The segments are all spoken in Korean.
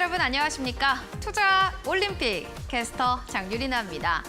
여러분 안녕하십니까? 투자 올림픽 캐스터 장유리나입니다.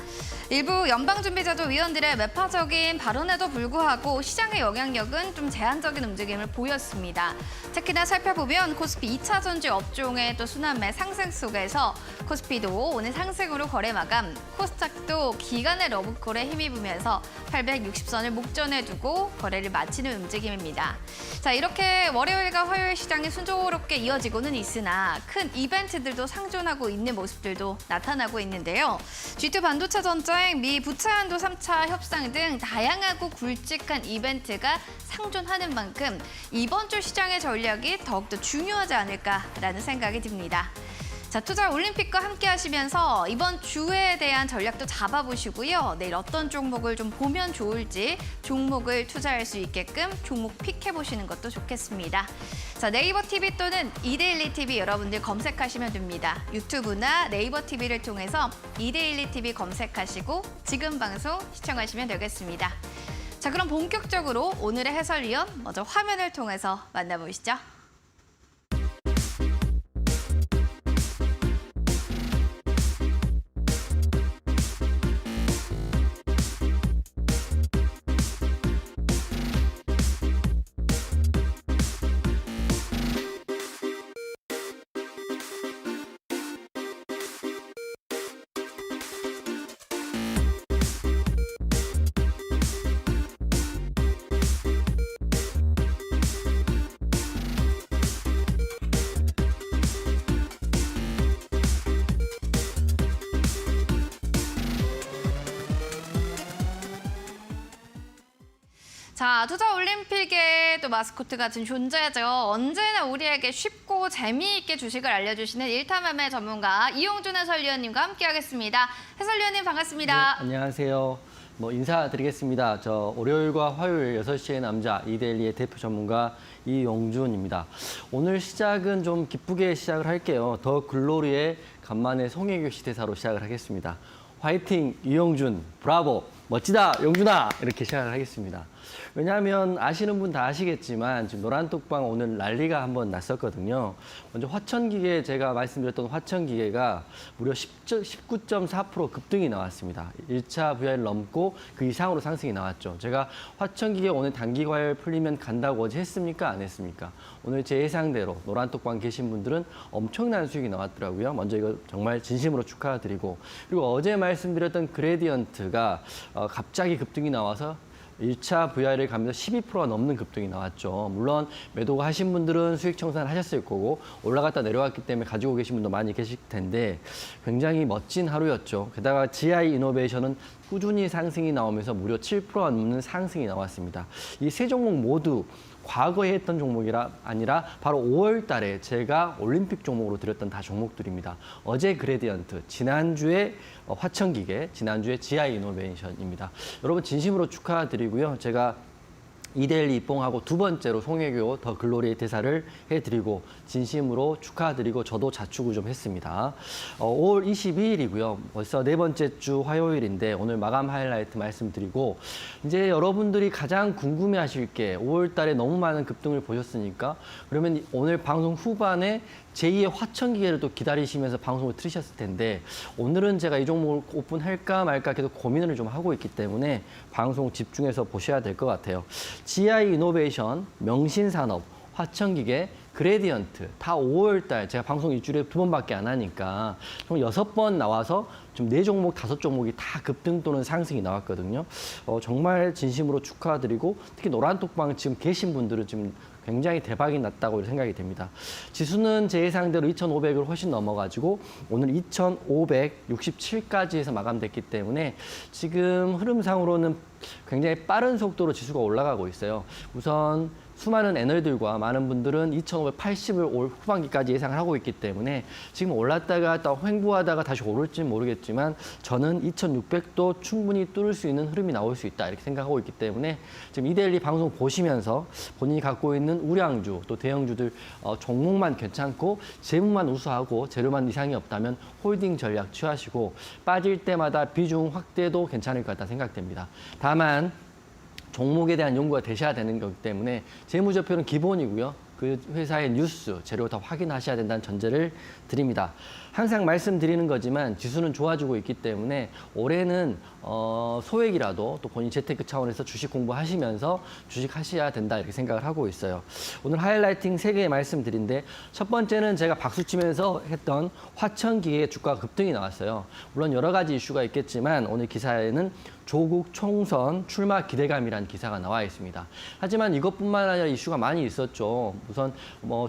일부 연방준비제도위원들의 매파적인 발언에도 불구하고 시장의 영향력은 좀 제한적인 움직임을 보였습니다. 특히나 살펴보면 코스피 2차 전지 업종의 또 순환매 상승 속에서 코스피도 오늘 상승으로 거래 마감, 코스닥도 기간의 러브콜에 힘입으면서 860선을 목전에 두고 거래를 마치는 움직임입니다. 자, 이렇게 월요일과 화요일 시장이 순조롭게 이어지고는 있으나 큰 이벤트들도 상존하고 있는 모습들도 나타나고 있는데요. G2 반도체 전쟁, 미 부채한도 3차 협상 등 다양하고 굵직한 이벤트가 상존하는 만큼 이번 주 시장의 전략이 더욱더 중요하지 않을까라는 생각이 듭니다. 자, 투자 올림픽과 함께 하시면서 이번 주에 대한 전략도 잡아보시고요. 내일 어떤 종목을 좀 보면 좋을지 종목을 투자할 수 있게끔 종목 픽해보시는 것도 좋겠습니다. 자, 네이버 TV 또는 이데일리 TV 여러분들 검색하시면 됩니다. 유튜브나 네이버 TV를 통해서 이데일리 TV 검색하시고 지금 방송 시청하시면 되겠습니다. 자, 그럼 본격적으로 오늘의 해설위원 먼저 화면을 통해서 만나보시죠. 자, 투자 올림픽의 또 마스코트 같은 존재죠. 언제나 우리에게 쉽고 재미있게 주식을 알려주시는 일타매매 전문가 이용준 해설위원님과 함께하겠습니다. 해설위원님 반갑습니다. 네, 안녕하세요. 인사드리겠습니다. 저 월요일과 화요일 6시의 남자 이데일리의 대표 전문가 이용준입니다. 오늘 시작은 좀 기쁘게 시작을 할게요. 더 글로리의 간만에 송혜교 시대사로 시작을 하겠습니다. 화이팅 이용준, 브라보, 멋지다 용준아 이렇게 시작을 하겠습니다. 왜냐하면 아시는 분 다 아시겠지만 지금 노란톡방 오늘 난리가 한번 났었거든요. 먼저 화천기계 제가 말씀드렸던 화천기계가 무려 19.4% 급등이 나왔습니다. 1차 VR을 넘고 그 이상으로 상승이 나왔죠. 제가 화천기계 오늘 단기 과열 풀리면 간다고 어제 했습니까? 안 했습니까? 오늘 제 예상대로 노란톡방 계신 분들은 엄청난 수익이 나왔더라고요. 먼저 이거 정말 진심으로 축하드리고 그리고 어제 말씀드렸던 그레디언트가 갑자기 급등이 나와서 1차 VR을 가면서 12%가 넘는 급등이 나왔죠. 물론 매도가 하신 분들은 수익 청산을 하셨을 거고 올라갔다 내려왔기 때문에 가지고 계신 분도 많이 계실 텐데 굉장히 멋진 하루였죠. 게다가 GI 이노베이션은 꾸준히 상승이 나오면서 무려 7%가 넘는 상승이 나왔습니다. 이 세 종목 모두 과거에 했던 종목이라 아니라 바로 5월 달에 제가 올림픽 종목으로 드렸던 다 종목들입니다. 어제 그레디언트, 지난주에 화천기계, 지난주에 GI 이노베이션입니다. 여러분 진심으로 축하드리고요. 제가 이데일리 입봉하고 두 번째로 송혜교 더 글로리의 대사를 해드리고 진심으로 축하드리고 저도 자축을 좀 했습니다. 5월 22일이고요. 벌써 네 번째 주 화요일인데 오늘 마감 하이라이트 말씀드리고 이제 여러분들이 가장 궁금해하실 게 5월 달에 너무 많은 급등을 보셨으니까 그러면 오늘 방송 후반에 제2의 화천기계를 또 기다리시면서 방송을 들으셨을 텐데 오늘은 제가 이 종목을 오픈할까 말까 계속 고민을 좀 하고 있기 때문에 방송 집중해서 보셔야 될 것 같아요. GI 이노베이션, 명신산업, 화천기계, 그레디언트 다 5월 달 제가 방송 일주일에 2번밖에 안 하니까 총 6번 나와서 좀 4종목, 5종목이 다 급등 또는 상승이 나왔거든요. 정말 진심으로 축하드리고 특히 노란톡방 지금 계신 분들은 지금 굉장히 대박이 났다고 생각이 됩니다. 지수는 제 예상대로 2,500을 훨씬 넘어가지고 오늘 2,567까지 해서 마감됐기 때문에 지금 흐름상으로는 굉장히 빠른 속도로 지수가 올라가고 있어요. 우선 수많은 애널들과 많은 분들은 2,580을 올 후반기까지 예상을 하고 있기 때문에 지금 올랐다가 또 횡보하다가 다시 오를지는 모르겠지만 저는 2,600도 충분히 뚫을 수 있는 흐름이 나올 수 있다 이렇게 생각하고 있기 때문에 지금 이데일리 방송 보시면서 본인이 갖고 있는 우량주 또 대형주들 종목만 괜찮고 재무만 우수하고 재료만 이상이 없다면 홀딩 전략 취하시고 빠질 때마다 비중 확대도 괜찮을 것 같다 생각됩니다. 다만 종목에 대한 연구가 되셔야 되는 거기 때문에 재무제표는 기본이고요. 그 회사의 뉴스, 재료 다 확인하셔야 된다는 전제를 드립니다. 항상 말씀드리는 거지만 지수는 좋아지고 있기 때문에 올해는 소액이라도 또 본인 재테크 차원에서 주식 공부하시면서 주식 하셔야 된다 이렇게 생각을 하고 있어요. 오늘 하이라이팅 3개 말씀드린데 첫 번째는 제가 박수치면서 했던 화천기의 주가 급등이 나왔어요. 물론 여러 가지 이슈가 있겠지만 오늘 기사에는 조국 총선 출마 기대감이라는 기사가 나와 있습니다. 하지만 이것뿐만 아니라 이슈가 많이 있었죠. 우선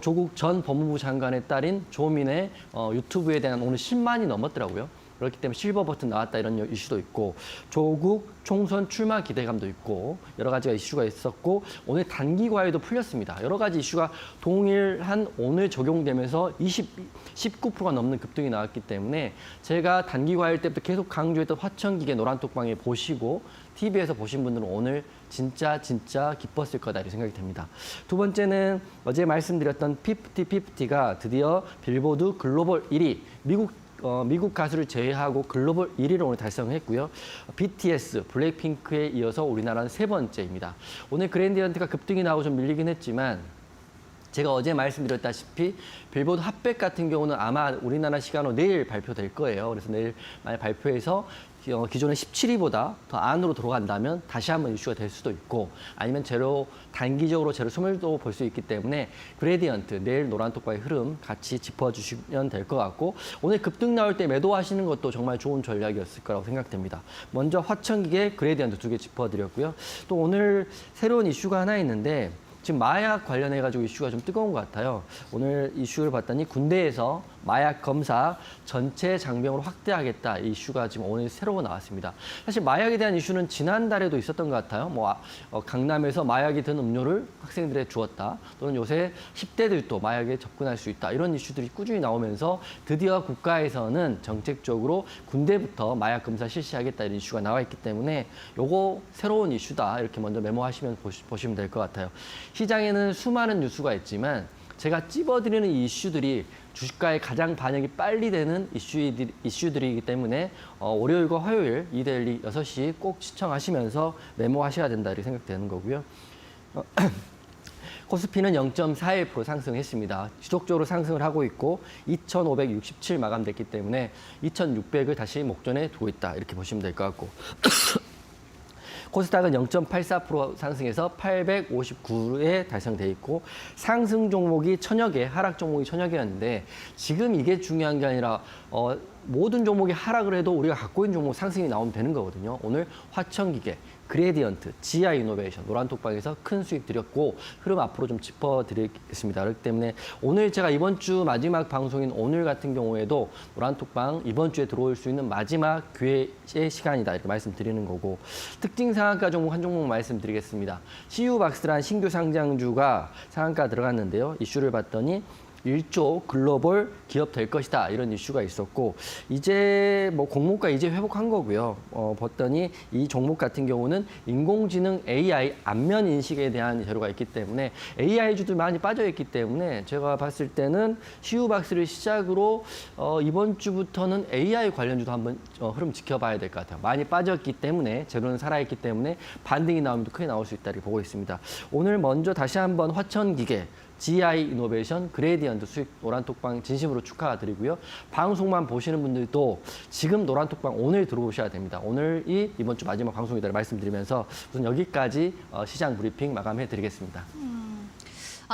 조국 전 법무부 장관의 딸인 조민의 유튜브에 대한 오늘 10만이 넘었더라고요. 그렇기 때문에 실버 버튼 나왔다 이런 이슈도 있고 조국 총선 출마 기대감도 있고 여러 가지가 이슈가 있었고 오늘 단기 과외도 풀렸습니다. 여러 가지 이슈가 동일한 오늘 적용되면서 19%가 넘는 급등이 나왔기 때문에 제가 단기 과외 때부터 계속 강조했던 화천기계 노란톡방에 보시고 TV에서 보신 분들은 오늘 진짜 기뻤을 거다 이렇게 생각이 됩니다. 두 번째는 어제 말씀드렸던 50-50가 드디어 빌보드 글로벌 1위 미국 가수를 제외하고 글로벌 1위를 오늘 달성했고요. BTS, 블랙핑크에 이어서 우리나라는 3번째입니다. 오늘 그랜디언트가 급등이 나오고 좀 밀리긴 했지만 제가 어제 말씀드렸다시피 빌보드 핫백 같은 경우는 아마 우리나라 시간으로 내일 발표될 거예요. 그래서 내일 만약 발표해서 기존의 17위보다 더 안으로 들어간다면 다시 한번 이슈가 될 수도 있고 아니면 단기적으로 제로 소멸도 볼 수 있기 때문에 그레디언트, 내일 노란톡바의 흐름 같이 짚어주시면 될 것 같고 오늘 급등 나올 때 매도하시는 것도 정말 좋은 전략이었을 거라고 생각됩니다. 먼저 화천기계, 그레디언트 2개 짚어드렸고요. 또 오늘 새로운 이슈가 하나 있는데 지금 마약 관련해가지고 이슈가 좀 뜨거운 것 같아요. 오늘 이슈를 봤더니 군대에서 마약 검사 전체 장병으로 확대하겠다 이 이슈가 지금 오늘 새로 나왔습니다. 사실 마약에 대한 이슈는 지난달에도 있었던 것 같아요. 강남에서 마약이 든 음료를 학생들에 주었다. 또는 요새 10대들도 마약에 접근할 수 있다. 이런 이슈들이 꾸준히 나오면서 드디어 국가에서는 정책적으로 군대부터 마약 검사 실시하겠다 이런 이슈가 나와 있기 때문에 요거 새로운 이슈다. 이렇게 먼저 메모하시면 보시면 될 것 같아요. 시장에는 수많은 뉴스가 있지만 제가 찝어드리는 이 이슈들이 주식가에 가장 반영이 빨리 되는 이슈들이기 때문에 월요일과 화요일 이데일리 6시 꼭 시청하시면서 메모하셔야 된다 이렇게 생각되는 거고요. 코스피는 0.41% 상승했습니다. 지속적으로 상승을 하고 있고 2,567 마감됐기 때문에 2,600을 다시 목전에 두고 있다 이렇게 보시면 될 것 같고 코스닥은 0.84% 상승해서 859에 달성돼 있고 상승 종목이 1000여 개, 하락 종목이 1000여 개였는데 지금 이게 중요한 게 아니라 모든 종목이 하락을 해도 우리가 갖고 있는 종목 상승이 나오면 되는 거거든요. 오늘 화천기계, 그레디언트, 지아이노베이션, 노란톡방에서 큰 수익 드렸고 흐름 앞으로 좀 짚어드리겠습니다. 그렇기 때문에 오늘 제가 이번 주 마지막 방송인 오늘 같은 경우에도 노란톡방 이번 주에 들어올 수 있는 마지막 기회의 시간이다 이렇게 말씀드리는 거고 특징 상한가 종목 한 종목 말씀드리겠습니다. CU박스란 신규 상장주가 상한가 들어갔는데요. 이슈를 봤더니 1조 글로벌 기업 될 것이다 이런 이슈가 있었고 이제 공모가 이제 회복한 거고요. 봤더니 이 종목 같은 경우는 인공지능 AI 안면 인식에 대한 재료가 있기 때문에 AI주도 많이 빠져 있기 때문에 제가 봤을 때는 CU박스를 시작으로 이번 주부터는 AI 관련주도 한번 흐름 지켜봐야 될 것 같아요. 많이 빠졌기 때문에 재료는 살아있기 때문에 반등이 나오면 크게 나올 수 있다 이렇게 보고 있습니다. 오늘 먼저 다시 한번 화천기계 지아이노베이션, 그레디언트 수익 노란톡방 진심으로 축하드리고요. 방송만 보시는 분들도 지금 노란톡방 오늘 들어오셔야 됩니다. 오늘이 이번 주 마지막 방송이다 말씀드리면서 우선 여기까지 시장 브리핑 마감해드리겠습니다.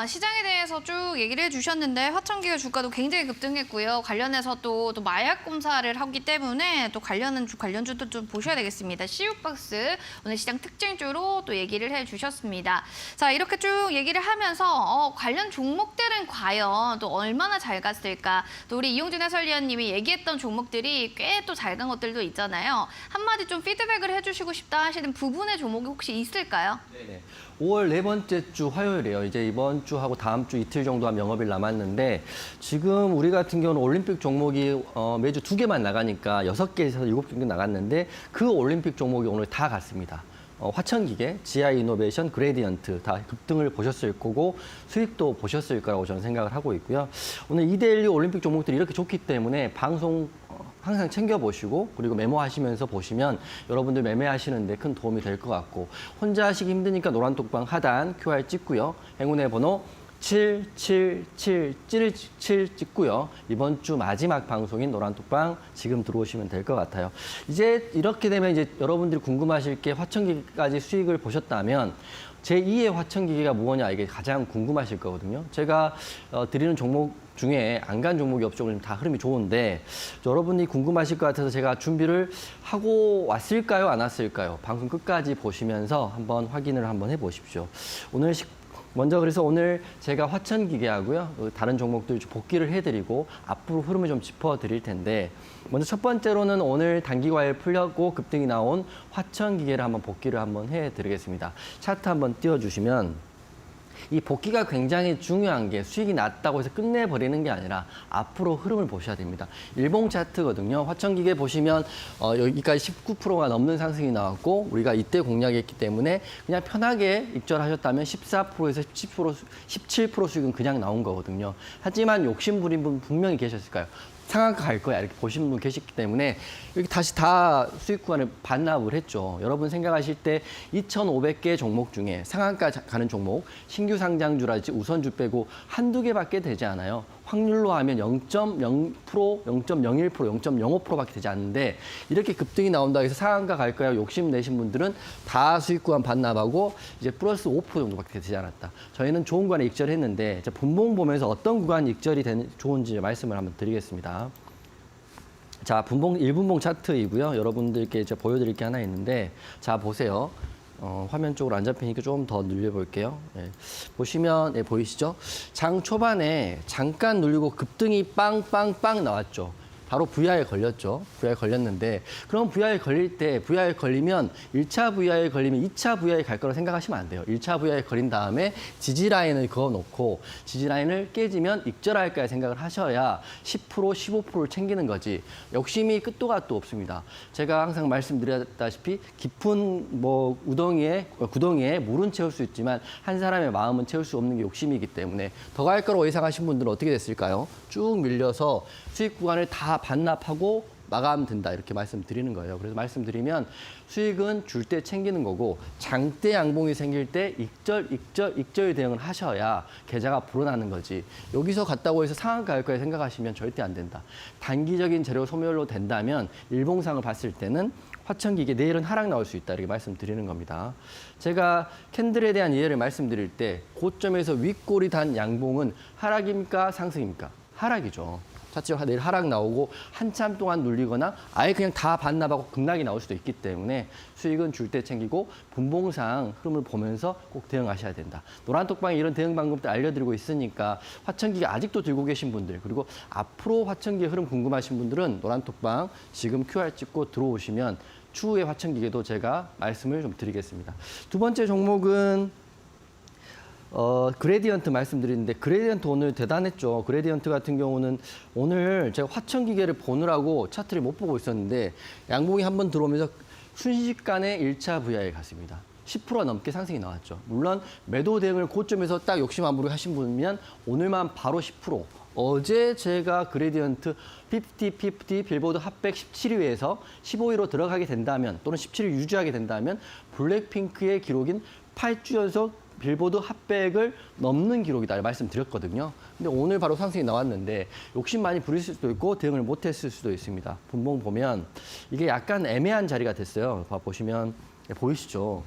시장에 대해서 쭉 얘기를 해주셨는데 화천기계 주가도 굉장히 급등했고요. 관련해서 또 마약 검사를 하기 때문에 또 관련주도 좀 보셔야 되겠습니다. CU박스 오늘 시장 특징주로 또 얘기를 해주셨습니다. 자 이렇게 쭉 얘기를 하면서 관련 종목들은 과연 또 얼마나 잘 갔을까? 또 우리 이용준 해설위원님이 얘기했던 종목들이 꽤 또 잘 간 것들도 있잖아요. 한마디 좀 피드백을 해주시고 싶다 하시는 부분의 종목이 혹시 있을까요? 네네. 5월 네 번째 주 화요일이에요. 이제 이번 주하고 다음 주 이틀 정도 한 영업일 남았는데 지금 우리 같은 경우는 올림픽 종목이 매주 2개만 나가니까 6개에서 7개 정도 나갔는데 그 올림픽 종목이 오늘 다 갔습니다. 화천기계, 지아이노베이션, 그레디언트 다 급등을 보셨을 거고 수익도 보셨을 거라고 저는 생각을 하고 있고요. 오늘 이데일리 올림픽 종목들이 이렇게 좋기 때문에 방송 항상 챙겨보시고 그리고 메모하시면서 보시면 여러분들 매매하시는데 큰 도움이 될 것 같고 혼자 하시기 힘드니까 노란톡방 하단 QR 찍고요. 행운의 번호 777 찍고요. 이번 주 마지막 방송인 노란톡방 지금 들어오시면 될 것 같아요. 이제 이렇게 되면 이제 여러분들이 궁금하실 게 화천기계까지 수익을 보셨다면 제2의 화천기계가 뭐냐 이게 가장 궁금하실 거거든요. 제가 드리는 종목 중에 안 간 종목이 업종은 다 흐름이 좋은데 여러분이 궁금하실 것 같아서 제가 준비를 하고 왔을까요? 안 왔을까요? 방송 끝까지 보시면서 한번 확인을 한번 해보십시오. 먼저 그래서 오늘 제가 화천기계하고요. 다른 종목들 좀 복귀를 해드리고 앞으로 흐름을 좀 짚어드릴 텐데 먼저 첫 번째로는 오늘 단기과열 풀렸고 급등이 나온 화천기계를 한번 복귀를 한번 해드리겠습니다. 차트 한번 띄워주시면 이 복귀가 굉장히 중요한 게 수익이 났다고 해서 끝내버리는 게 아니라 앞으로 흐름을 보셔야 됩니다. 일봉 차트거든요. 화천기계 보시면 여기까지 19%가 넘는 상승이 나왔고 우리가 이때 공략했기 때문에 그냥 편하게 입절하셨다면 14%에서 17% 수익은 그냥 나온 거거든요. 하지만 욕심 부린 분 분명히 계셨을 거예요. 상한가 갈 거야 이렇게 보시는 분 계시기 때문에 여기 다시 다 수익 구간을 반납을 했죠. 여러분 생각하실 때 2,500개 종목 중에 상한가 가는 종목 신규 상장주라든지 우선주 빼고 한두 개밖에 되지 않아요. 확률로 하면 0.0%, 0.01%, 0.05%밖에 되지 않는데 이렇게 급등이 나온다 해서 상한가 갈 거야 욕심 내신 분들은 다 수익 구간 반납하고 이제 플러스 5% 정도밖에 되지 않았다. 저희는 좋은 구간에 익절했는데 분봉 보면서 어떤 구간이 익절이 좋은지 말씀을 한번 드리겠습니다. 자, 분봉 1분봉 차트이고요. 여러분들께 이제 보여드릴 게 하나 있는데 자 보세요. 화면 쪽으로 안 잡히니까 좀 더 늘려볼게요. 예. 보시면 보이시죠? 장 초반에 잠깐 눌리고 급등이 빵빵빵 나왔죠. 바로 VI에 걸렸죠. VI에 걸렸는데 그럼 VI에 걸릴 때 VI에 걸리면 1차 VI에 걸리면 2차 VI에 갈 거라고 생각하시면 안 돼요. 1차 VI에 걸린 다음에 지지 라인을 그어놓고 지지 라인을 깨지면 익절할까 생각을 하셔야 10%, 15%를 챙기는 거지. 욕심이 끝도 갓도 없습니다. 제가 항상 말씀드렸다시피 깊은 구덩이에 물은 채울 수 있지만 한 사람의 마음은 채울 수 없는 게 욕심이기 때문에 더 갈 거라고 예상하신 분들은 어떻게 됐을까요? 쭉 밀려서 수익 구간을 다 반납하고 마감된다 이렇게 말씀드리는 거예요. 그래서 말씀드리면 수익은 줄 때 챙기는 거고 장대 양봉이 생길 때 익절 대응을 하셔야 계좌가 불어나는 거지. 여기서 갔다고 해서 상한가 갈 거에 생각하시면 절대 안 된다. 단기적인 재료 소멸로 된다면 일봉상을 봤을 때는 화천기계 내일은 하락 나올 수 있다 이렇게 말씀드리는 겁니다. 제가 캔들에 대한 이해를 말씀드릴 때 고점에서 윗골이 단 양봉은 하락입니까 상승입니까? 하락이죠. 차트가 내일 하락 나오고 한참 동안 눌리거나 아예 그냥 다 반납하고 급락이 나올 수도 있기 때문에 수익은 줄 때 챙기고 분봉상 흐름을 보면서 꼭 대응하셔야 된다. 노란톡방에 이런 대응 방법들 알려드리고 있으니까 화천기계 아직도 들고 계신 분들 그리고 앞으로 화천기계 흐름 궁금하신 분들은 노란톡방 지금 QR 찍고 들어오시면 추후에 화천기계도 제가 말씀을 좀 드리겠습니다. 두 번째 종목은 그레디언트 말씀드리는데 그레디언트 오늘 대단했죠. 그레디언트 같은 경우는 오늘 제가 화천기계를 보느라고 차트를 못 보고 있었는데 양봉이 한번 들어오면서 순식간에 1차 VI에 갔습니다. 10% 넘게 상승이 나왔죠. 물론 매도 대응을 고점에서 딱 욕심 안 부리고 하신 분이면 오늘만 바로 10%. 어제 제가 그레디언트 50-50 빌보드 핫백 17위에서 15위로 들어가게 된다면 또는 17위 유지하게 된다면 블랙핑크의 기록인 8주 연속 빌보드 핫백을 넘는 기록이다 말씀드렸거든요. 근데 오늘 바로 상승이 나왔는데 욕심 많이 부리실 수도 있고 대응을 못했을 수도 있습니다. 분봉 보면 이게 약간 애매한 자리가 됐어요. 보시면 보이시죠?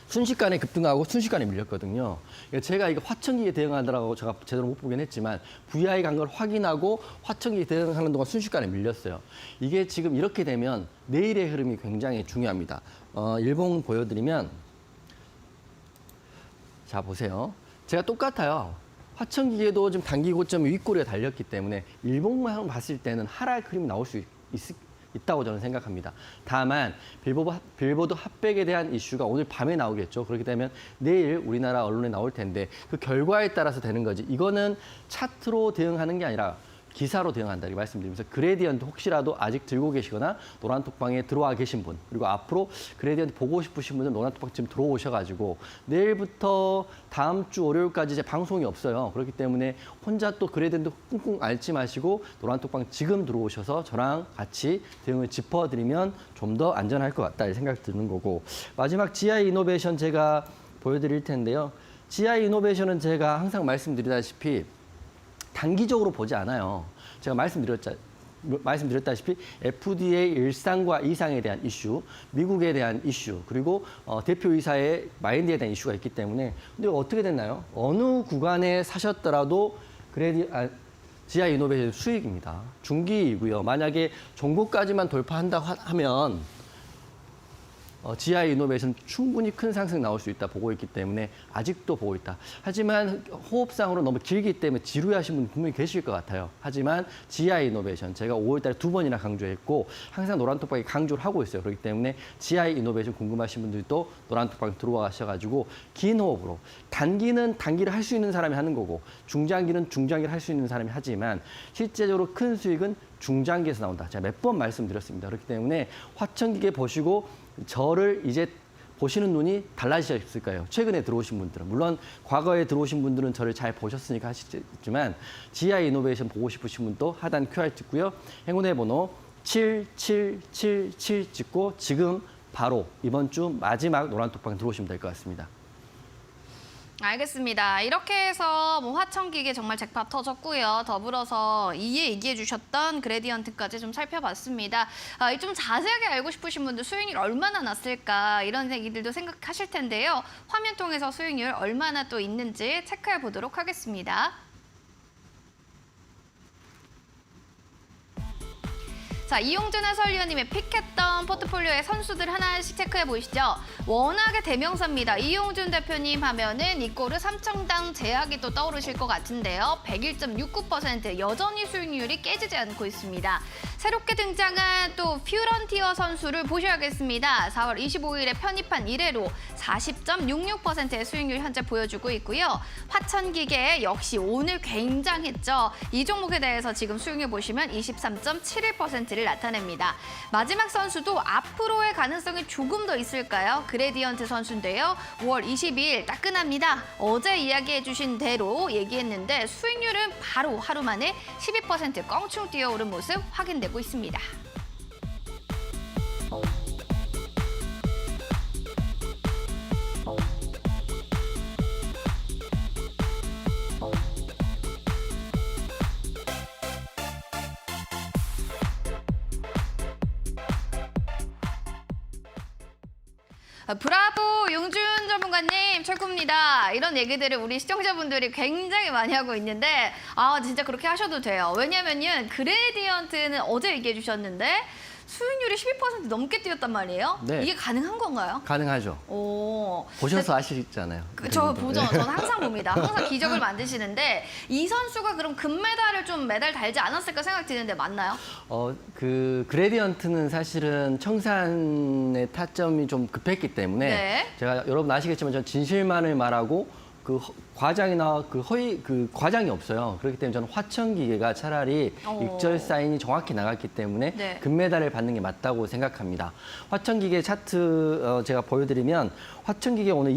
순식간에 급등하고 순식간에 밀렸거든요. 제가 이거 화천기계 대응하느라고 제가 제대로 못 보긴 했지만 VI 간 걸 확인하고 화천기계 대응하는 동안 순식간에 밀렸어요. 이게 지금 이렇게 되면 내일의 흐름이 굉장히 중요합니다. 일봉 보여드리면 자 보세요. 제가 똑같아요. 화천기계도 지금 단기 고점 윗꼬리가 달렸기 때문에 일봉만 봤을 때는 하락 흐름이 나올 수 있다고 저는 생각합니다. 다만 빌보드 핫백에 대한 이슈가 오늘 밤에 나오겠죠. 그렇게 되면 내일 우리나라 언론에 나올 텐데 그 결과에 따라서 되는 거지. 이거는 차트로 대응하는 게 아니라 기사로 대응한다 이렇게 말씀드리면서 그레디언트 혹시라도 아직 들고 계시거나 노란톡방에 들어와 계신 분 그리고 앞으로 그레디언트 보고 싶으신 분들 노란톡방 지금 들어오셔가지고 내일부터 다음 주 월요일까지 이제 방송이 없어요. 그렇기 때문에 혼자 또 그레디언트 꿍꿍 앓지 마시고 노란톡방 지금 들어오셔서 저랑 같이 대응을 짚어드리면 좀 더 안전할 것 같다 이 생각 드는 거고 마지막 GI 이노베이션 제가 보여드릴 텐데요. GI 이노베이션은 제가 항상 말씀드리다시피 단기적으로 보지 않아요. 제가 말씀드렸다시피 FDA 일상과 이상에 대한 이슈, 미국에 대한 이슈, 그리고 대표이사의 마인드에 대한 이슈가 있기 때문에 근데 어떻게 됐나요? 어느 구간에 사셨더라도 GI 이노베이션 수익입니다. 중기이고요. 만약에 종고까지만 돌파한다고 하면 GI 이노베이션 충분히 큰 상승 나올 수 있다 보고 있기 때문에 아직도 보고 있다. 하지만 호흡상으로 너무 길기 때문에 지루해하신 분 분명히 계실 것 같아요. 하지만 GI 이노베이션 제가 5월달에 2번이나 강조했고 항상 노란톡방에 강조를 하고 있어요. 그렇기 때문에 GI 이노베이션 궁금하신 분들도 노란톡방 들어와셔가지고 긴 호흡으로 단기는 단기를 할 수 있는 사람이 하는 거고 중장기는 중장기를 할 수 있는 사람이 하지만 실제적으로 큰 수익은 중장기에서 나온다. 제가 몇 번 말씀드렸습니다. 그렇기 때문에 화천기계 보시고 저를 이제 보시는 눈이 달라지셨을 거예요. 최근에 들어오신 분들은. 물론 과거에 들어오신 분들은 저를 잘 보셨으니까 하시겠지만 GI 이노베이션 보고 싶으신 분도 하단 QR 찍고요. 행운의 번호 7777 찍고 지금 바로 이번 주 마지막 노란톡방 들어오시면 될 것 같습니다. 알겠습니다. 이렇게 해서 뭐 화천기계 정말 잭팟 터졌고요. 더불어서 이에 얘기해 주셨던 그레디언트까지 좀 살펴봤습니다. 좀 자세하게 알고 싶으신 분들 수익률 얼마나 났을까 이런 얘기들도 생각하실 텐데요. 화면 통해서 수익률 얼마나 또 있는지 체크해 보도록 하겠습니다. 자, 이용준 해설위원님의 픽했던 포트폴리오의 선수들 하나씩 체크해 보시죠. 워낙에 대명사입니다. 이용준 대표님 하면은 이꼬르 삼청당 제약이 또 떠오르실 것 같은데요. 101.69% 여전히 수익률이 깨지지 않고 있습니다. 새롭게 등장한 또 퓨런티어 선수를 보셔야겠습니다. 4월 25일에 편입한 이래로 40.66%의 수익률 현재 보여주고 있고요. 화천기계 역시 오늘 굉장했죠. 이 종목에 대해서 지금 수익률 보시면 23.71%를 나타냅니다. 마지막 선수도 앞으로의 가능성이 조금 더 있을까요? 그레디언트 선수인데요. 5월 22일 따끈합니다. 어제 이야기해 주신 대로 얘기했는데 수익률은 바로 하루 만에 12% 껑충 뛰어오른 모습 확인되고 있습니다. 브라보 용준 전문가님 최고입니다. 이런 얘기들을 우리 시청자분들이 굉장히 많이 하고 있는데 진짜 그렇게 하셔도 돼요. 왜냐면요 그레디언트는 어제 얘기해 주셨는데 수익률이 12% 넘게 뛰었단 말이에요. 네. 이게 가능한 건가요? 가능하죠. 오. 보셔서 아시잖아요. 저 보죠. 저는 항상 봅니다. 항상 기적을 만드시는데 이 선수가 그럼 금메달을 좀 메달 달지 않았을까 생각 드는데 맞나요? 그 그레디언트는 사실은 청산의 타점이 좀 급했기 때문에 네. 제가 여러분 아시겠지만 전 진실만을 말하고 과장이나 과장이 없어요. 그렇기 때문에 저는 화천기계가 차라리 익절 사인이 정확히 나갔기 때문에 네. 금메달을 받는 게 맞다고 생각합니다. 화천기계 차트 제가 보여드리면 화천기계 오늘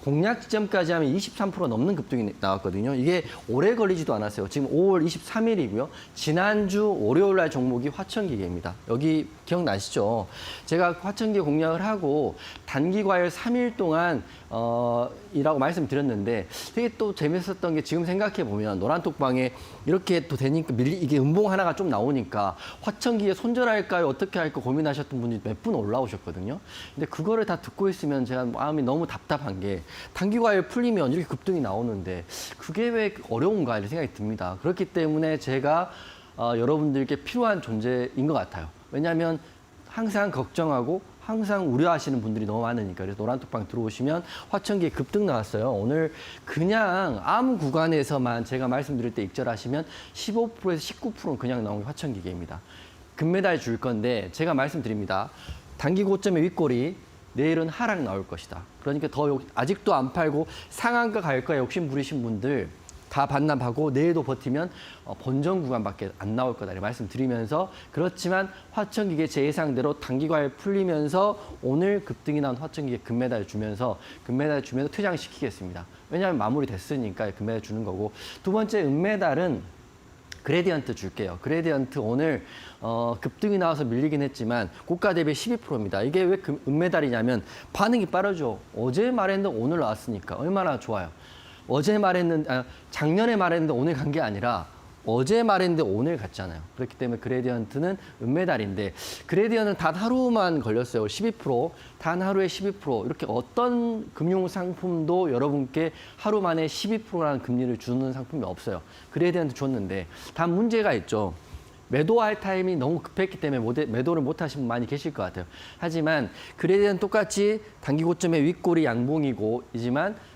공략 지점까지 하면 23% 넘는 급등이 나왔거든요. 이게 오래 걸리지도 않았어요. 지금 5월 23일이고요. 지난주 월요일 날 종목이 화천기계입니다. 여기 기억나시죠? 제가 화천기계 공략을 하고 단기 과열 3일 동안 이라고 말씀드렸는데 되게 또 재밌었던 게 지금 생각해 보면 노란톡방에 이렇게 또 되니까 이게 음봉 하나가 좀 나오니까 화천기계 손절할까요? 어떻게 할까 고민하셨던 분이 몇 분 올라오셨거든요. 근데 그거를 다 듣고 있으면 제가 마음이 너무 답답한 게 단기 과열 풀리면 이렇게 급등이 나오는데 그게 왜 어려운가 이런 생각이 듭니다. 그렇기 때문에 제가 여러분들께 필요한 존재인 것 같아요. 왜냐하면 항상 걱정하고 항상 우려하시는 분들이 너무 많으니까. 그래서 노란톡방 들어오시면 화천기계 급등 나왔어요. 오늘 그냥 아무 구간에서만 제가 말씀드릴 때 익절하시면 15%에서 19%는 그냥 나온 게 화천기계입니다. 금메달 줄 건데 제가 말씀드립니다. 단기 고점의 윗골이 내일은 하락 나올 것이다. 그러니까 아직도 안 팔고 상한가 갈 거야 욕심 부리신 분들 다 반납하고 내일도 버티면 본전 구간밖에 안 나올 거다 이렇게 말씀드리면서 그렇지만 화천기계 제 예상대로 단기 과열 풀리면서 오늘 급등이 나온 화천기계 금메달 주면서 퇴장시키겠습니다. 왜냐하면 마무리 됐으니까 금메달 주는 거고 두 번째 은메달은 그레디언트 줄게요. 그레디언트 오늘 급등이 나와서 밀리긴 했지만 고가 대비 12%입니다. 이게 왜 은메달이냐면 반응이 빠르죠. 어제 말했는데 오늘 나왔으니까 얼마나 좋아요. 어제 말했는데 작년에 말했는데 오늘 간 게 아니라 어제 말했는데 오늘 갔잖아요. 그렇기 때문에 그레디언트는 은메달인데 그레디언트는 단 하루만 걸렸어요. 12%, 단 하루에 12%. 이렇게 어떤 금융 상품도 여러분께 하루 만에 12%라는 금리를 주는 상품이 없어요. 그레디언트 줬는데 단 문제가 있죠. 매도할 타임이 너무 급했기 때문에 매도를 못 하신 분 많이 계실 것 같아요. 하지만 그레디언트 똑같이 단기 고점의 윗골이 양봉이고이지만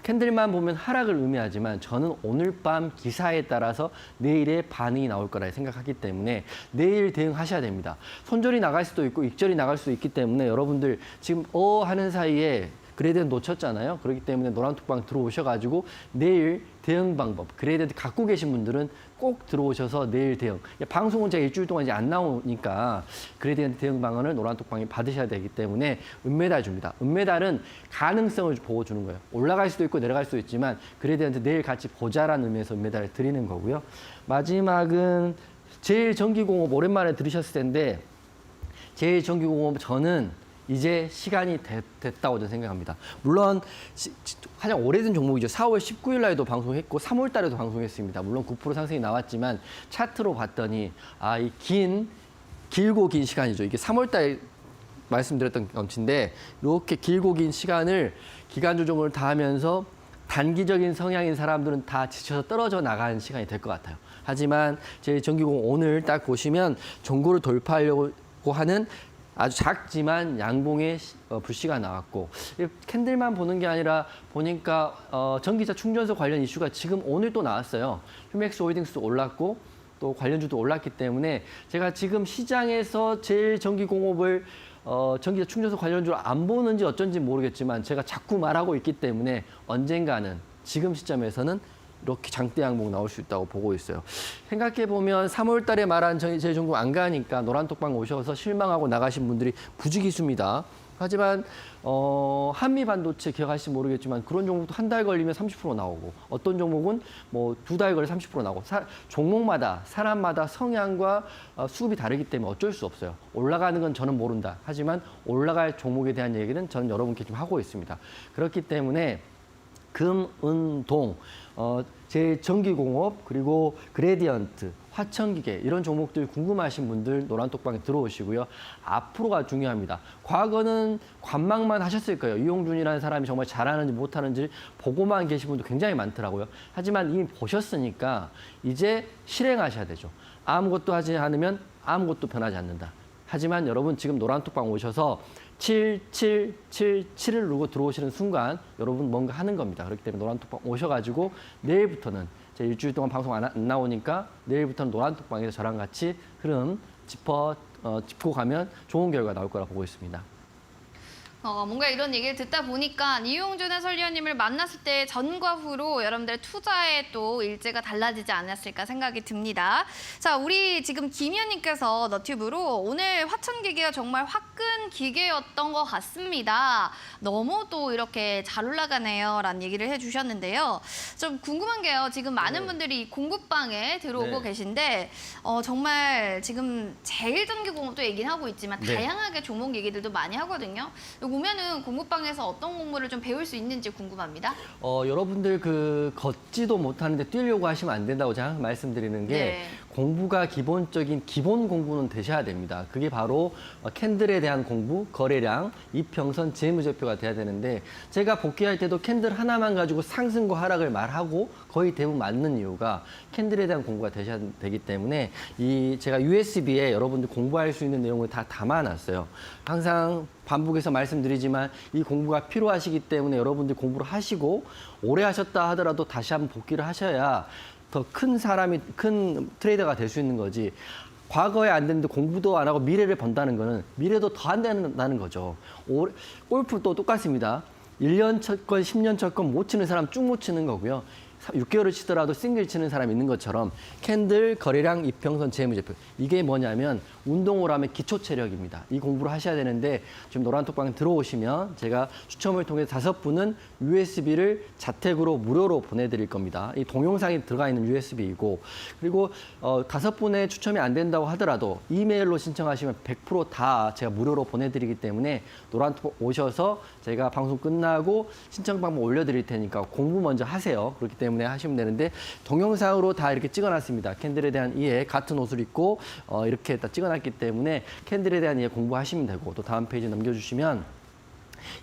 캔들만 보면 하락을 의미하지만 저는 오늘 밤 기사에 따라서 내일의 반응이 나올 거라 생각하기 때문에 내일 대응하셔야 됩니다. 손절이 나갈 수도 있고 익절이 나갈 수도 있기 때문에 여러분들 지금 하는 사이에 그레디언트 놓쳤잖아요. 그렇기 때문에 노란톡방 들어오셔가지고 내일 대응 방법, 그레디언트 갖고 계신 분들은 꼭 들어오셔서 내일 대응. 방송은 제가 일주일 동안 이제 안 나오니까 그레디언트 대응 방안을 노란톡방에 받으셔야 되기 때문에 은메달 줍니다. 은메달은 가능성을 보고 주는 거예요. 올라갈 수도 있고 내려갈 수도 있지만 그레디언트 내일 같이 보자라는 의미에서 은메달을 드리는 거고요. 마지막은 제일전기공업 오랜만에 들으셨을 텐데 제일전기공업 저는 이제 시간이 됐다고 저는 생각합니다. 물론 가장 오래된 종목이죠. 4월 19일 날에도 방송했고 3월 달에도 방송했습니다. 물론 9% 상승이 나왔지만 차트로 봤더니 이 길고 긴 시간이죠. 이게 3월 달에 말씀드렸던 건인데 이렇게 길고 긴 시간을 기간 조정을 다 하면서 단기적인 성향인 사람들은 다 지쳐서 떨어져 나가는 시간이 될 것 같아요. 하지만 제 전기공 오늘 딱 보시면 종고를 돌파하려고 하는 아주 작지만 양봉의 불씨가 나왔고 캔들만 보는 게 아니라 보니까 전기차 충전소 관련 이슈가 지금 오늘 또 나왔어요. 휴맥스 홀딩스도 올랐고 또 관련주도 올랐기 때문에 제가 지금 시장에서 제일 전기공업을 전기차 충전소 관련주로 안 보는지 어쩐지 모르겠지만 제가 자꾸 말하고 있기 때문에 언젠가는 지금 시점에서는 이렇게 장대 양봉 나올 수 있다고 보고 있어요. 생각해보면 3월 달에 말한 제일전기공 안 가니까 노란톡방 오셔서 실망하고 나가신 분들이 부지기수입니다. 하지만 한미반도체 기억하실지 모르겠지만 그런 종목도 한 달 걸리면 30% 나오고 어떤 종목은 뭐 2달 걸려 30% 나오고 종목마다 사람마다 성향과 수급이 다르기 때문에 어쩔 수 없어요. 올라가는 건 저는 모른다. 하지만 올라갈 종목에 대한 얘기는 저는 여러분께 좀 하고 있습니다. 그렇기 때문에 금, 은, 동, 제전기공업 그리고 그레디언트, 화천기계 이런 종목들 궁금하신 분들 노란톡방에 들어오시고요. 앞으로가 중요합니다. 과거는 관망만 하셨을 거예요. 이용준이라는 사람이 정말 잘하는지 못하는지 보고만 계신 분도 굉장히 많더라고요. 하지만 이미 보셨으니까 이제 실행하셔야 되죠. 아무것도 하지 않으면 아무것도 변하지 않는다. 하지만 여러분 지금 노란톡방 오셔서 7777을 누르고 들어오시는 순간 여러분 뭔가 하는 겁니다. 그렇기 때문에 노란톡방 오셔가지고 내일부터는 제 일주일 동안 방송 안 나오니까 내일부터는 노란톡방에서 저랑 같이 흐름 짚고 가면 좋은 결과 나올 거라 보고 있습니다. 뭔가 이런 얘기를 듣다 보니까 이용준 해설위원님을 만났을 때 전과 후로 여러분들의 투자의 또 일제가 달라지지 않았을까 생각이 듭니다. 자, 우리 지금 김희연님께서 너튜브로 오늘 화천기계가 정말 화끈 기계였던 것 같습니다. 너무 또 이렇게 잘 올라가네요 라는 얘기를 해주셨는데요. 좀 궁금한 게요. 지금 많은 분들이 공급방에 들어오고 계신데 정말 지금 제일전기공업도 얘기는 하고 있지만 다양하게 종목 얘기들도 많이 하거든요. 보면은 공부방에서 어떤 공부를 좀 배울 수 있는지 궁금합니다. 여러분들 걷지도 못하는데 뛰려고 하시면 안 된다고 제가 항상 말씀드리는 게 공부가 기본적인 기본 공부는 되셔야 됩니다. 그게 바로 캔들에 대한 공부, 거래량, 이평선, 재무제표가 돼야 되는데 제가 복귀할 때도 캔들 하나만 가지고 상승과 하락을 말하고 거의 대부분 맞는 이유가 캔들에 대한 공부가 되셔야 되기 때문에 제가 USB에 여러분들 공부할 수 있는 내용을 다 담아놨어요. 항상 반복해서 말씀드리지만 이 공부가 필요하시기 때문에 여러분들 공부를 하시고 오래 하셨다 하더라도 다시 한번 복귀를 하셔야 더 큰 트레이더가 될 수 있는 거지. 과거에 안 됐는데 공부도 안 하고 미래를 번다는 거는 미래도 더 안 된다는 거죠. 골프도 똑같습니다. 1년 첫 건, 10년 첫 건 못 치는 사람 쭉 못 치는 거고요. 6개월을 치더라도 싱글 치는 사람이 있는 것처럼 캔들, 거래량, 이평선, 재무제표. 이게 뭐냐면 운동을 하면 기초 체력입니다. 이 공부를 하셔야 되는데 지금 노란톡방 들어오시면 제가 추첨을 통해 5분은 USB를 자택으로 무료로 보내드릴 겁니다. 이 동영상이 들어가 있는 USB이고 그리고 5분에 추첨이 안 된다고 하더라도 이메일로 신청하시면 100% 제가 무료로 보내드리기 때문에 노란톡 오셔서 제가 방송 끝나고 신청 방법 올려드릴 테니까 공부 먼저 하세요. 그렇기 때문에 하시면 되는데 동영상으로 다 이렇게 찍어놨습니다. 캔들에 대한 이해, 같은 옷을 입고 이렇게 다 찍어놨기 때문에 캔들에 대한 이해 공부하시면 되고 또 다음 페이지 넘겨주시면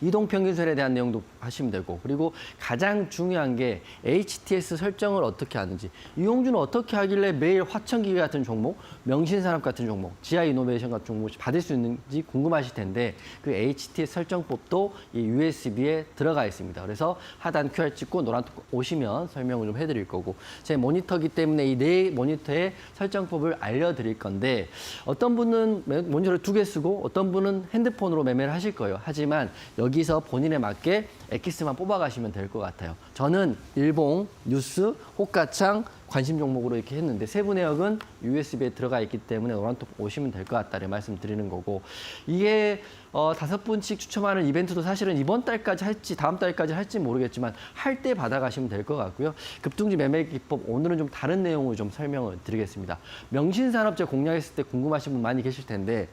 이동평균설에 대한 내용도 하시면 되고 그리고 가장 중요한 게 HTS 설정을 어떻게 하는지 이용준은 어떻게 하길래 매일 화천기계 같은 종목, 명신산업 같은 종목, 지하이노베이션 같은 종목을 받을 수 있는지 궁금하실 텐데 그 HTS 설정법도 이 USB에 들어가 있습니다. 그래서 하단 QR 찍고 노란톡 오시면 설명을 좀 해드릴 거고 제 모니터기 때문에 이 네 모니터의 설정법을 알려드릴 건데 어떤 분은 모니터를 2개 쓰고 어떤 분은 핸드폰으로 매매를 하실 거예요. 하지만 여기서 본인에 맞게 엑기스만 뽑아가시면 될 것 같아요. 저는 일봉, 뉴스, 호가창, 관심 종목으로 이렇게 했는데 세부 내역은 USB에 들어가 있기 때문에 노란톡 오시면 될 것 같다는 말씀 드리는 거고 이게 5분씩 추첨하는 이벤트도 사실은 이번 달까지 할지 다음 달까지 할지 모르겠지만 할 때 받아가시면 될 것 같고요. 급등주 매매 기법 오늘은 좀 다른 내용을 좀 설명을 드리겠습니다. 명신산업재 공략했을 때 궁금하신 분 많이 계실 텐데